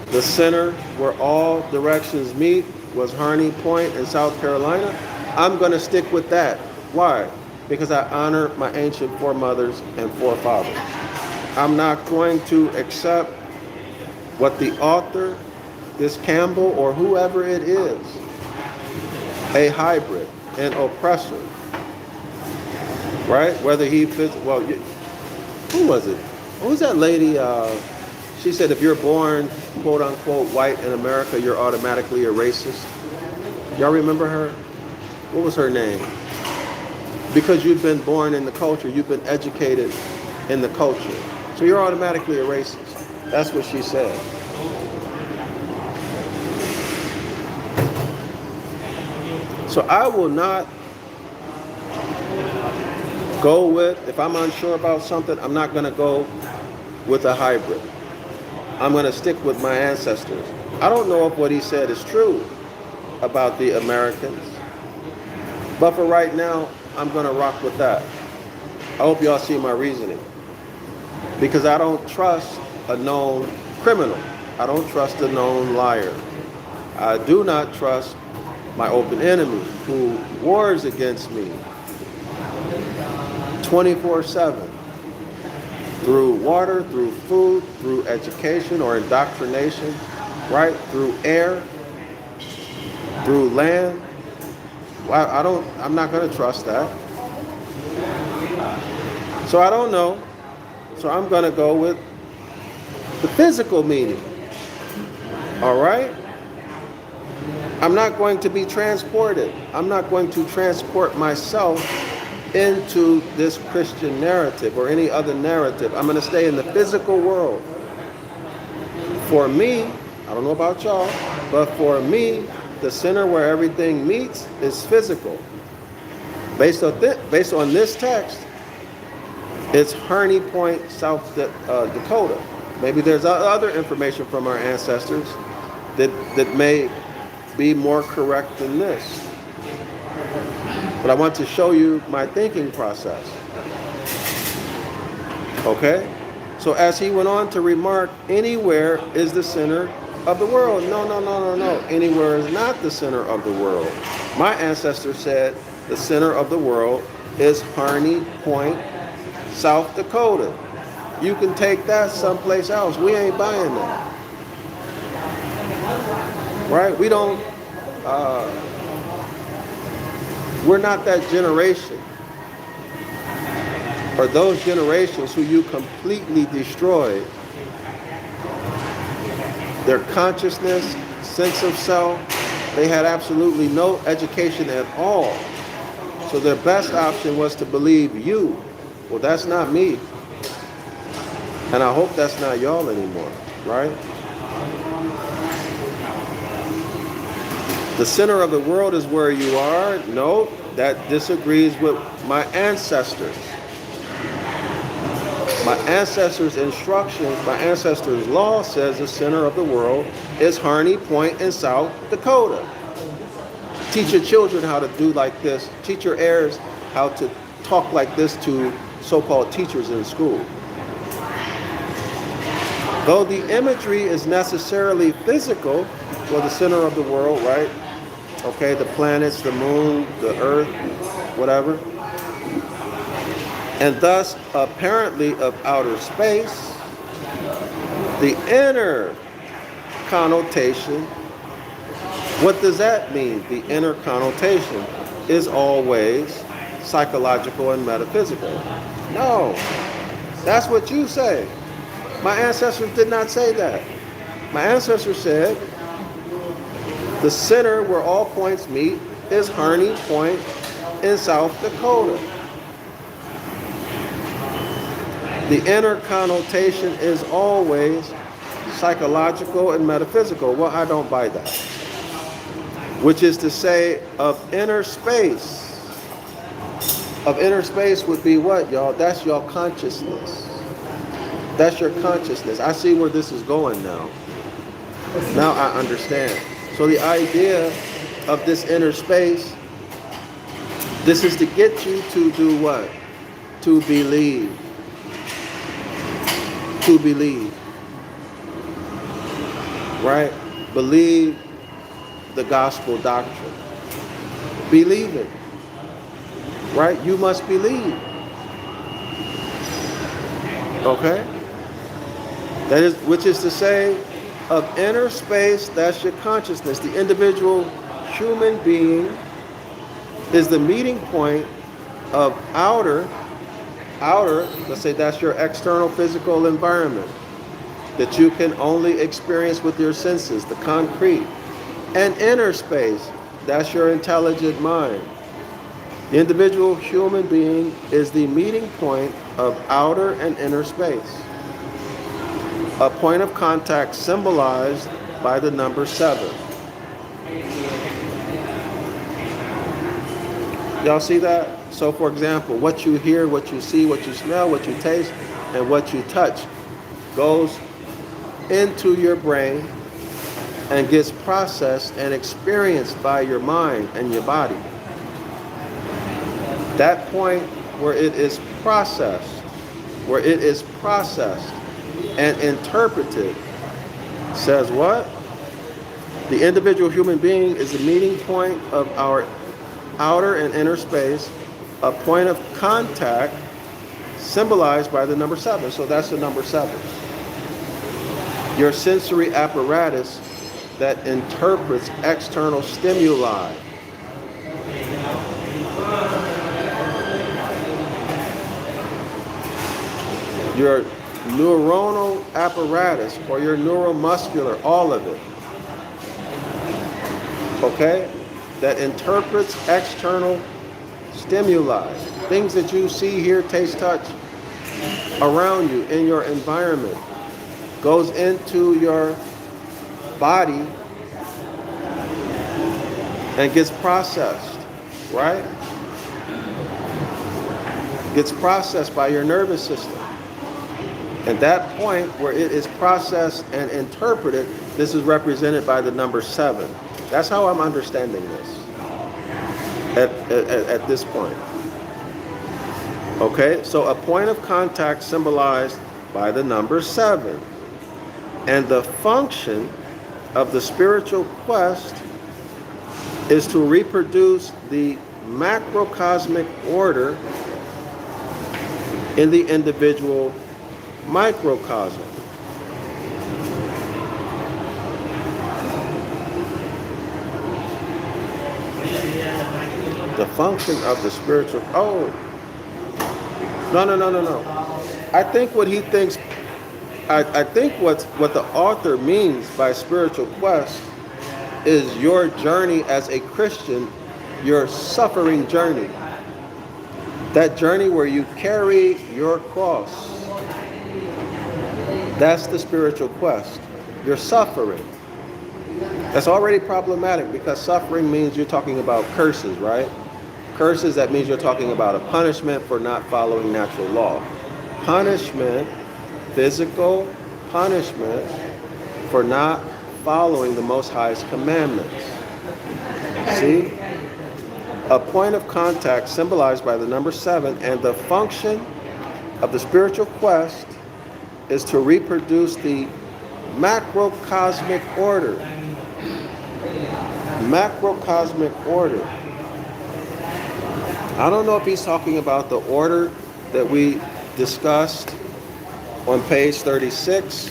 the center where all directions meet was Harney Point in South Carolina, I'm going to stick with that. Why? Because I honor my ancient foremothers and forefathers. I'm not going to accept what the author, this Campbell or whoever it is, a hybrid, an oppressor, right? Whether he fits, well, who was it? Who was that lady? She said if you're born, quote unquote, white in America, you're automatically a racist. Y'all remember her? What was her name? Because you've been born in the culture, you've been educated in the culture. So you're automatically a racist. That's what she said. So I will not go with, if I'm unsure about something, I'm not going to go with a hybrid. I'm going to stick with my ancestors. I don't know if what he said is true about the Americans. But for right now, I'm going to rock with that. I hope y'all see my reasoning. Because I don't trust a known criminal. I don't trust a known liar. I do not trust my open enemy who wars against me 24/7 through water, through food, through education or indoctrination, right? Through air, through land. I'm not going to trust that. So I don't know. So I'm going to go with the physical meaning. All right? I'm not going to be transported. I'm not going to transport myself into this Christian narrative or any other narrative. I'm going to stay in the physical world. For me, I don't know about y'all, but for me, the center where everything meets is physical. Based on this text, it's Harney Point, South Dakota. Maybe there's other information from our ancestors that may be more correct than this. But I want to show you my thinking process. Okay? So as he went on to remark, anywhere is the center of the world. No. Anywhere is not the center of the world. My ancestor said the center of the world is Harney Point, South Dakota. You can take that someplace else. We ain't buying that. Right? We don't, we're not that generation. Or those generations who you completely destroyed their consciousness, sense of self. They had absolutely no education at all. So their best option was to believe you. Well, that's not me. And I hope that's not y'all anymore, right? The center of the world is where you are. No, that disagrees with my ancestors. My ancestors' instructions, my ancestors' law says the center of the world is Harney Point in South Dakota. Teach your children how to do like this. Teach your heirs how to talk like this to so-called teachers in school. Though the imagery is necessarily physical, well, the center of the world, right? Okay, the planets, the moon, the earth, whatever. And thus, apparently of outer space, the inner connotation, what does that mean? The inner connotation is always psychological and metaphysical. No, that's what you say. My ancestors did not say that. My ancestors said the center where all points meet is Harney Point in South Dakota. The inner connotation is always psychological and metaphysical. Well, I don't buy that. Which is to say, of inner space. Of inner space would be what, y'all? That's your consciousness. That's your consciousness. I see where this is going now. Now I understand. So the idea of this inner space, this is to get you to do what? To believe. To believe. Right? Believe the gospel doctrine. Believe it. Right? You must believe. Okay? That is, which is to say, of inner space, that's your consciousness. The individual human being is the meeting point of outer, let's say that's your external physical environment that you can only experience with your senses, the concrete. And inner space, that's your intelligent mind. The individual human being is the meeting point of outer and inner space. A point of contact symbolized by the number 7. Y'all see that? So for example, what you hear, what you see, what you smell, what you taste, and what you touch goes into your brain and gets processed and experienced by your mind and your body. That point where it is processed, and interpreted, says what? The individual human being is the meeting point of our outer and inner space, a point of contact symbolized by the number 7. So that's the number 7. Your sensory apparatus that interprets external stimuli. Your neuronal apparatus or your neuromuscular, all of it, okay, that interprets external stimuli, things that you see, hear, taste, touch around you in your environment, goes into your body and gets processed, right? Gets processed by your nervous system. At that point where it is processed and interpreted, this is represented by the number 7. That's how I'm understanding this at this point. Okay, so a point of contact symbolized by the number 7. And the function of the spiritual quest is to reproduce the macrocosmic order in the individual microcosm. The function of the spiritual, no. I think what he thinks, I think what the author means by spiritual quest is your journey as a Christian, your suffering journey. That journey where you carry your cross. That's the spiritual quest. You're suffering. That's already problematic because suffering means you're talking about curses, right? Curses, that means you're talking about a punishment for not following natural law. Punishment, physical punishment for not following the Most High's commandments. See? A point of contact symbolized by the number 7, and the function of the spiritual quest is to reproduce the macrocosmic order. Macrocosmic order. I don't know if he's talking about the order that we discussed on page 36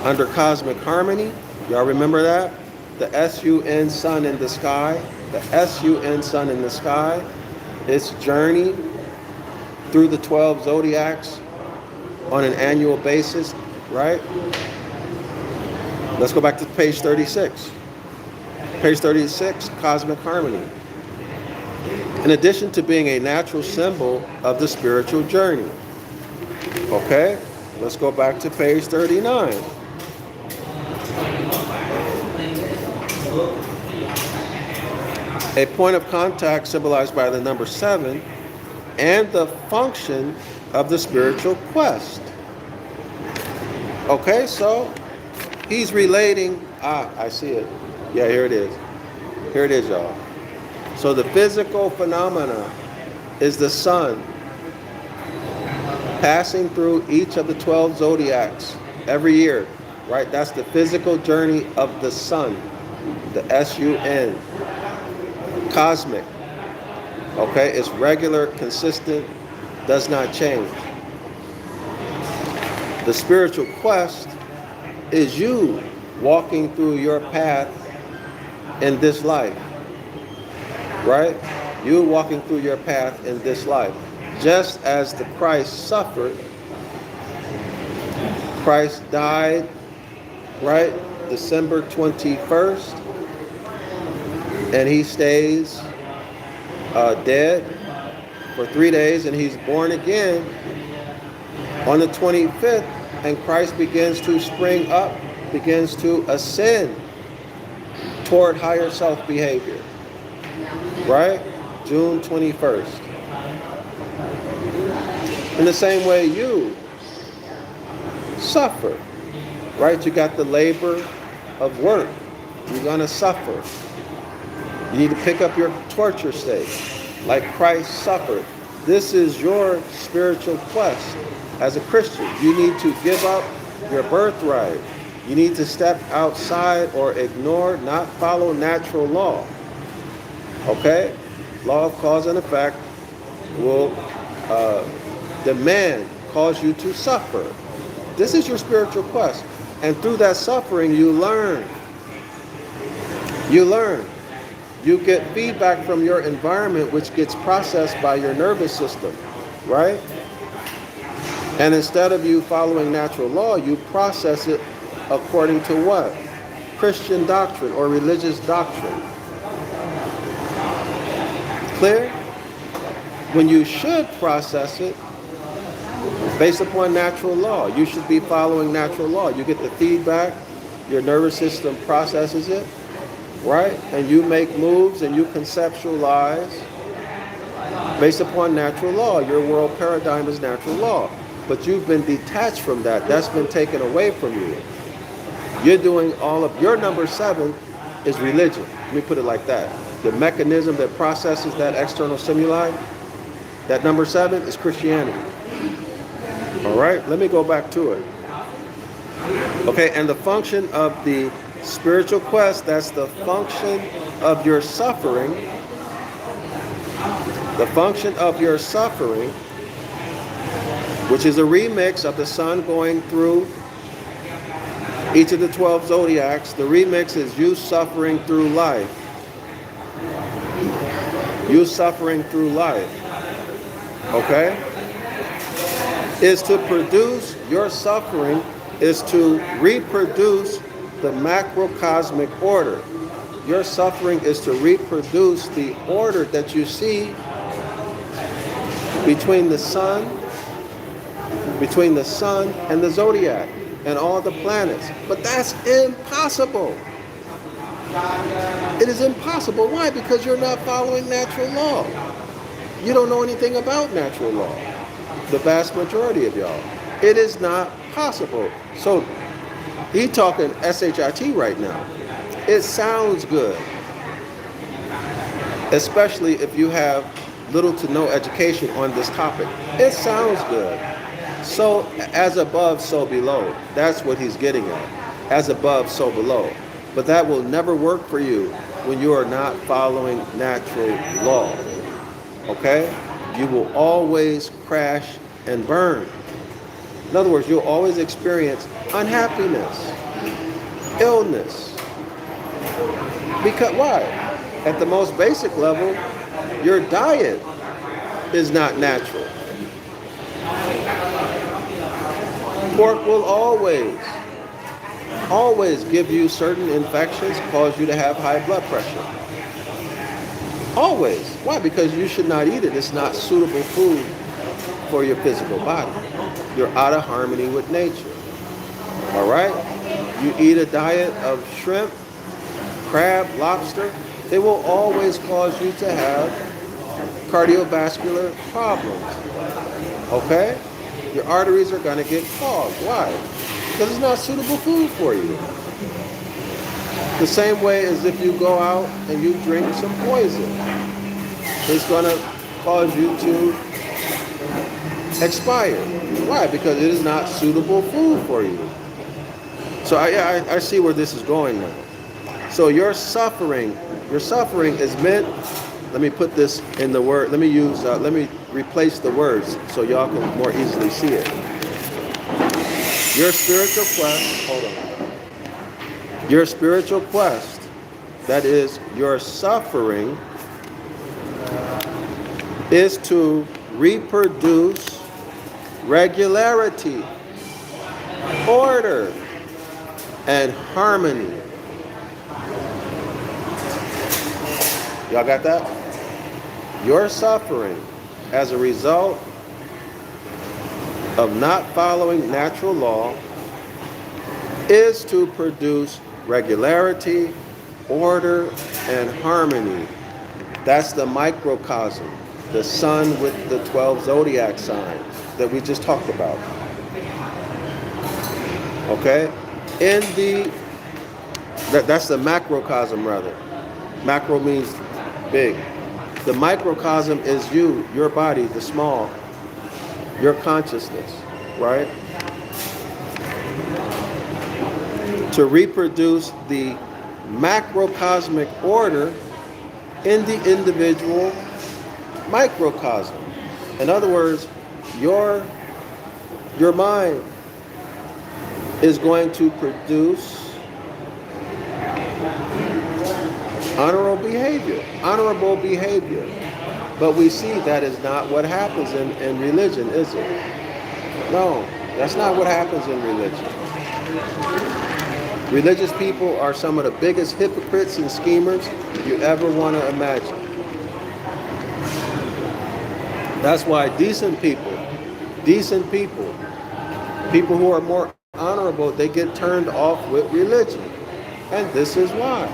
under cosmic harmony. Y'all remember that? The S-U-N sun in the sky. The S-U-N sun in the sky. Its journey through the 12 zodiacs on an annual basis, right? Let's go back to page 36. Page 36, cosmic harmony. In addition to being a natural symbol of the spiritual journey. Okay, let's go back to page 39. A point of contact symbolized by the number 7 and the function of the spiritual quest. Okay, so he's relating, I see it. Yeah, here it is. Here it is, y'all. So the physical phenomena is the sun passing through each of the 12 zodiacs every year, right? That's the physical journey of the sun, the S-U-N, cosmic. Okay, it's regular, consistent, does not change. The spiritual quest is you walking through your path in this life, right? You walking through your path in this life. Just as the Christ suffered, Christ died, right? December 21st, and he stays dead for 3 days, and he's born again on the 25th, and Christ begins to spring up, begins to ascend toward higher self-behavior, right? June 21st. In the same way you suffer, right? You got the labor of work. You're going to suffer. You need to pick up your torture stake like Christ suffered. This is your spiritual quest as a Christian. You need to give up your birthright. You need to step outside or ignore, not follow natural law. Okay? Law of cause and effect will demand, cause you to suffer. This is your spiritual quest. And through that suffering, you learn. You learn. You get feedback from your environment, which gets processed by your nervous system, right? And instead of you following natural law, you process it according to what? Christian doctrine or religious doctrine. Clear? When you should process it based upon natural law. You should be following natural law. You get the feedback, your nervous system processes it, right? And you make moves and you conceptualize based upon natural law. Your world paradigm is natural law. But you've been detached from that. That's been taken away from you. You're doing all of your number 7 is religion. Let me put it like that. The mechanism that processes that external stimuli, that number 7 is Christianity. All right, let me go back to it. Okay, and the function of the spiritual quest, that's the function of your suffering. The function of your suffering, which is a remix of the sun going through each of the 12 zodiacs. The remix is you suffering through life. You suffering through life. Okay? Is to produce, your suffering is to reproduce the macrocosmic order. Your suffering is to reproduce the order that you see between the sun and the zodiac and all the planets. But that's impossible. It is impossible. Why? Because you're not following natural law. You don't know anything about natural law. The vast majority of y'all. It is not possible. So he talking Shit right now. It sounds good. Especially if you have little to no education on this topic. It sounds good. So, as above, so below. That's what he's getting at. As above, so below. But that will never work for you when you are not following natural law. Okay? You will always crash and burn. In other words, you'll always experience unhappiness, illness. Because why? At the most basic level, your diet is not natural. Pork will always give you certain infections, cause you to have high blood pressure. Always. Why? Because you should not eat it. It's not suitable food for your physical body. You're out of harmony with nature. All right? You eat a diet of shrimp, crab, lobster, it will always cause you to have cardiovascular problems. Okay? Your arteries are going to get clogged. Why? Because it's not suitable food for you. The same way as if you go out and you drink some poison. It's going to cause you to expire. Why? Because it is not suitable food for you. So I see where this is going now. So your suffering is meant, let me put this in the word, let me replace the words so y'all can more easily see it. Your spiritual quest, hold on. Your spiritual quest, that is your suffering, is to reproduce regularity, order, and harmony. Y'all got that? Your suffering as a result of not following natural law is to produce regularity, order, and harmony. That's the microcosm, the sun with the 12 zodiac signs that we just talked about. Okay? That's the macrocosm rather. Macro means big. The microcosm is you, your body, the small, your consciousness, right? To reproduce the macrocosmic order in the individual microcosm. In other words, your mind is going to produce honorable behavior. But we see that is not what happens in religion, is it? No, that's not what happens in religion. Religious people are some of the biggest hypocrites and schemers you ever want to imagine. That's why decent people, people who are more honorable, they get turned off with religion. And this is why.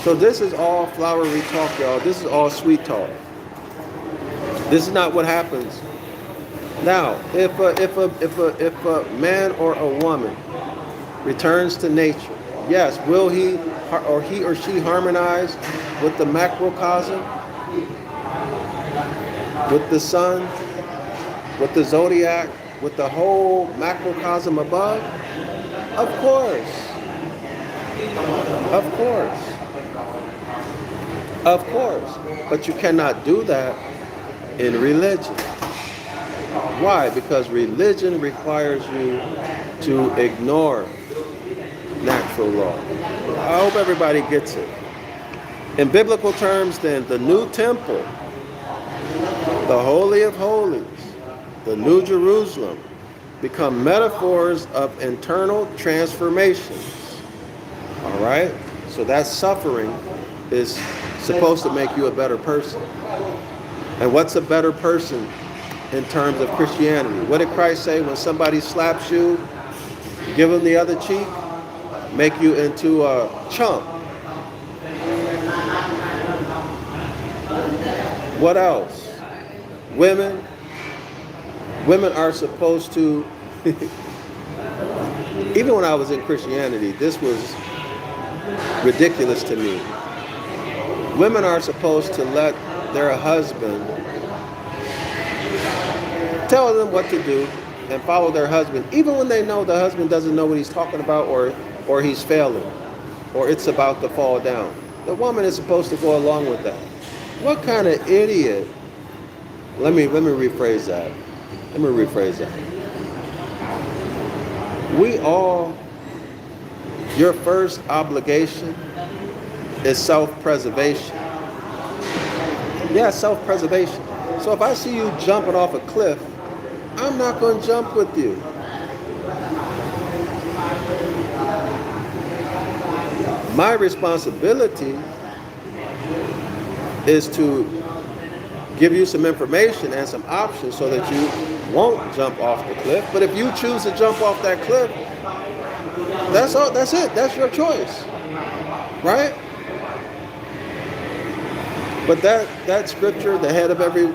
So this is all flowery talk, y'all. This is all sweet talk. This is not what happens. Now, if a man or a woman returns to nature, yes, will he or she harmonize with the macrocosm, with the sun, with the zodiac, with the whole macrocosm above? Of course. Of course. But you cannot do that in religion. Why? Because religion requires you to ignore natural law. I hope everybody gets it. In biblical terms, then, the new temple, the Holy of Holies, the New Jerusalem, become metaphors of internal transformations. All right? So that suffering is supposed to make you a better person. And what's a better person in terms of Christianity? What did Christ say? When somebody slaps you, give them the other cheek, make you into a chump. What else? Women are supposed to, even when I was in Christianity, this was ridiculous to me. Women are supposed to let their husband tell them what to do and follow their husband, even when they know the husband doesn't know what he's talking about, or he's failing, or it's about to fall down. The woman is supposed to go along with that. What kind of idiot? Let me rephrase that. Let me rephrase that. We all, your first obligation is self-preservation. Yeah, self-preservation. So if I see you jumping off a cliff, I'm not going to jump with you. My responsibility is to give you some information and some options so that you won't jump off the cliff. But if you choose to jump off that cliff, that's all. That's it. That's your choice, right? But that scripture, the head of every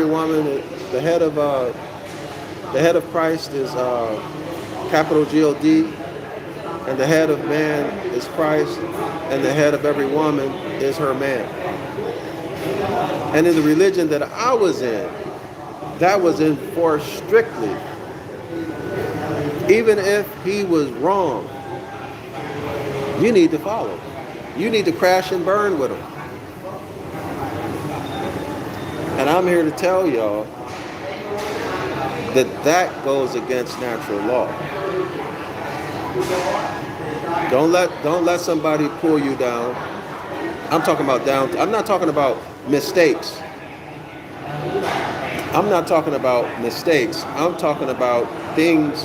woman, the head of Christ is capital God, and the head of man is Christ, and the head of every woman is her man. And in the religion that I was in, that was enforced strictly. Even if he was wrong, you need to follow. You need to crash and burn with him. And I'm here to tell y'all that goes against natural law. Don't let somebody pull you down. I'm talking about down. I'm not talking about mistakes. I'm not talking about mistakes. I'm talking about things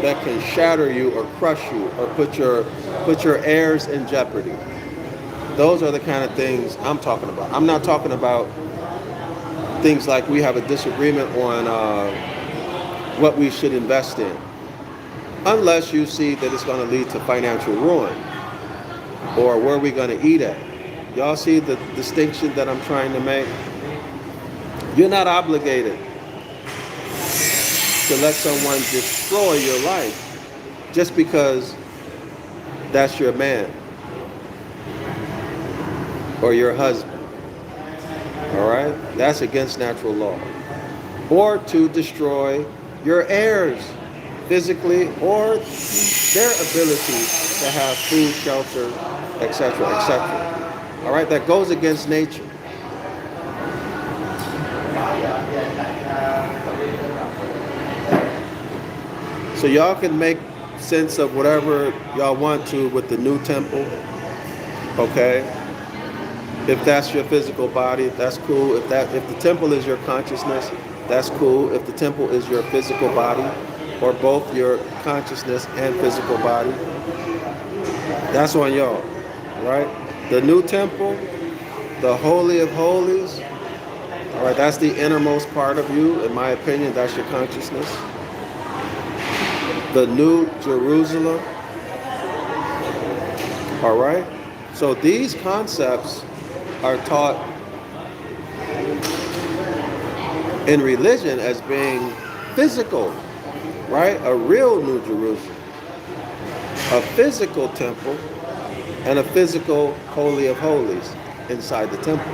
that can shatter you or crush you or put your heirs in jeopardy. Those are the kind of things I'm talking about. I'm not talking about things like we have a disagreement on what we should invest in, unless you see that it's going to lead to financial ruin, or where we're going to eat at. Y'all see the distinction that I'm trying to make? You're not obligated to let someone destroy your life just because that's your man or your husband. All right? That's against natural law. Or to destroy your heirs physically, or their ability to have food, shelter, etc., etc. All right? That goes against nature. So y'all can make sense of whatever y'all want to with the new temple, okay? If that's your physical body, that's cool. If the temple is your consciousness, that's cool. If the temple is your physical body, or both your consciousness and physical body, that's on y'all, right? The new temple, the Holy of Holies, all right, that's the innermost part of you. In my opinion, that's your consciousness. The New Jerusalem, all right? So these concepts are taught in religion as being physical, right? A real New Jerusalem, a physical temple, and a physical Holy of Holies inside the temple,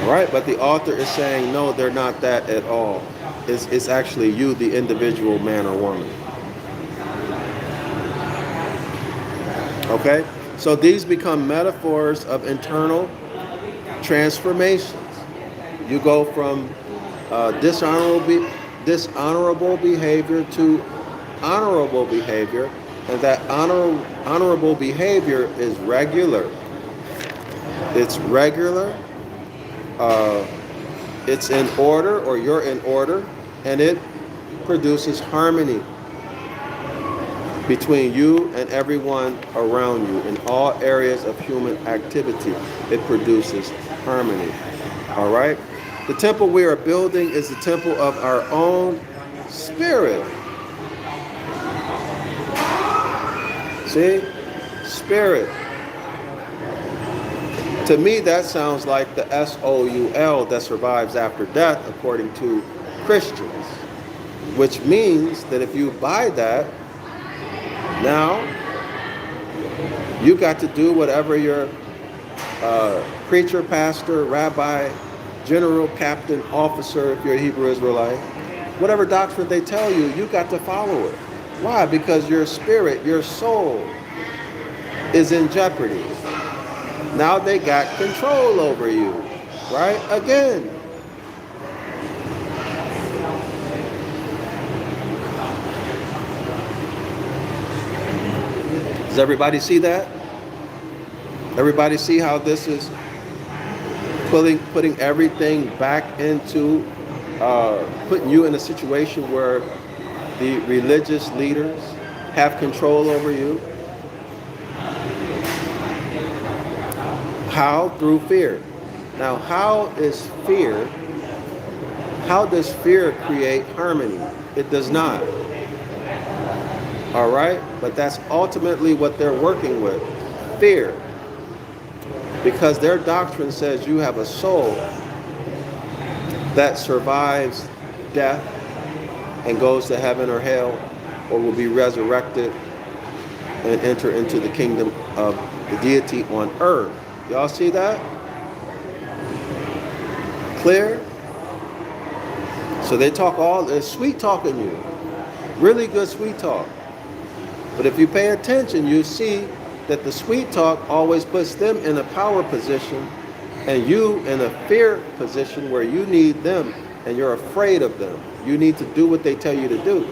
all right? But the author is saying, no, they're not that at all. It's actually you, the individual man or woman. Okay? So these become metaphors of internal transformations. You go from dishonorable behavior to honorable behavior, and that honorable behavior is regular. It's regular. It's in order, or you're in order, and it produces harmony between you and everyone around you in all areas of human activity. It produces harmony. All right? The temple we are building is the temple of our own spirit. See? Spirit. To me, that sounds like the soul that survives after death, according to Christians. Which means that if you buy that, now you got to do whatever your preacher, pastor, rabbi, general, captain, officer, if you're a Hebrew Israelite. Whatever doctrine they tell you, you got to follow it. Why? Because your spirit, your soul is in jeopardy. Now they got control over you, right? Again. Does everybody see that? Everybody see how this is putting everything back into putting you in a situation where the religious leaders have control over you? How? Through fear. Now, how does fear create harmony? It does not. All right? But that's ultimately what they're working with. Fear. Because their doctrine says you have a soul that survives death and goes to heaven or hell, or will be resurrected and enter into the kingdom of the deity on earth. Y'all see that? Clear? So they talk they're sweet talking you. Really good sweet talk. But if you pay attention, you see that the sweet talk always puts them in a power position and you in a fear position where you need them and you're afraid of them. You need to do what they tell you to do.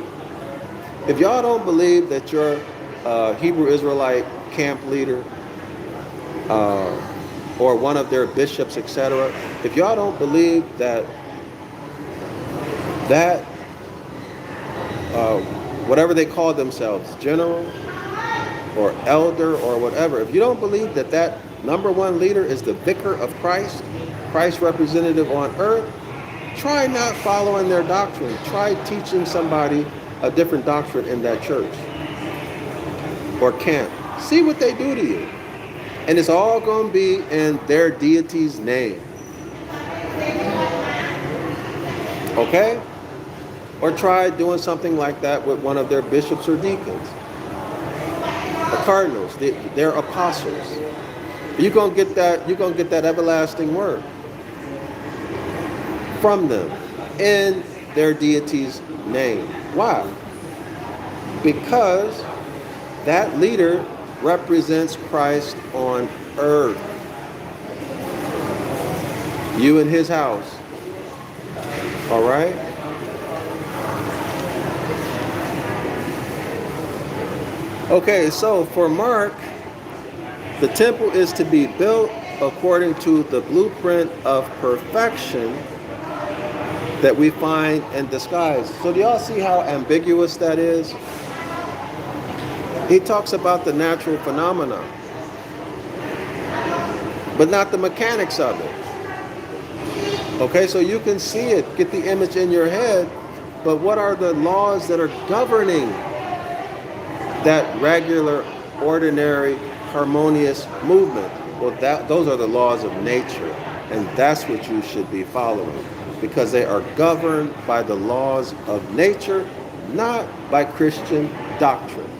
If y'all don't believe that your Hebrew Israelite camp leader or one of their bishops, etc., if y'all don't believe that whatever they call themselves, general or elder or whatever, if you don't believe that number one leader is the vicar of Christ, Christ's representative on earth, try not following their doctrine. Try teaching somebody a different doctrine in that church or camp. See what they do to you. And it's all going to be in their deity's name. Okay? Or try doing something like that with one of their bishops or deacons. The cardinals, they're apostles. You're going to get that everlasting word from them in their deity's name. Why? Because that leader represents Christ on earth. You in his house. All right? Okay, so for Mark, the temple is to be built according to the blueprint of perfection that we find in disguise. So do y'all see how ambiguous that is? He talks about the natural phenomena, but not the mechanics of it. Okay, so you can see it, get the image in your head, but what are the laws that are governing that regular, ordinary, harmonious movement? Well, those are the laws of nature, and that's what you should be following, because they are governed by the laws of nature, not by Christian doctrine.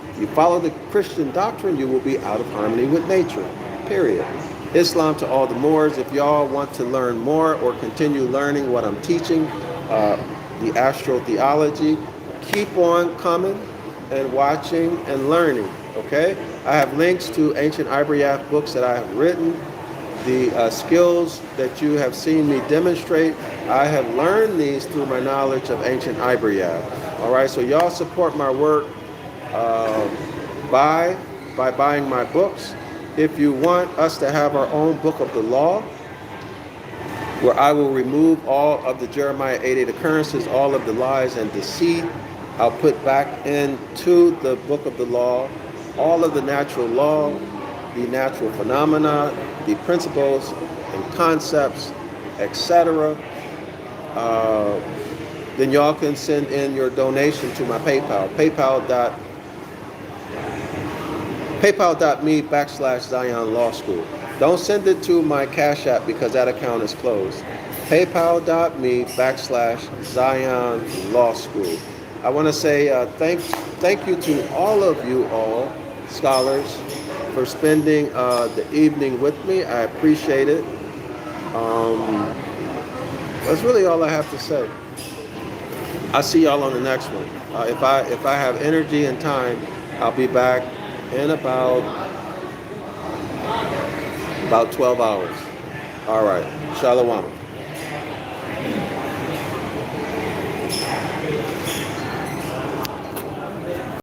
If you follow the Christian doctrine, you will be out of harmony with nature, period. Islam to all the Moors. If y'all want to learn more or continue learning what I'm teaching, the astral theology, keep on coming and watching and learning, okay? I have links to Ancient Ibaryath books that I have written. The skills that you have seen me demonstrate, I have learned these through my knowledge of Ancient Ibaryath. All right, so y'all support my work by buying my books. If you want us to have our own book of the law, where I will remove all of the Jeremiah 8:8 occurrences, all of the lies and deceit, I'll put back into the book of the law all of the natural law, the natural phenomena, the principles and concepts, etc. Then y'all can send in your donation to my PayPal, paypal.me/Zion Law School. Don't send it to my Cash App because that account is closed. paypal.me/Zion Law School. I want to say thank you to all of you all, scholars, for spending the evening with me. I appreciate it. That's really all I have to say. I'll see y'all on the next one. If I have energy and time, I'll be back in about 12 hours. All right. Shalom.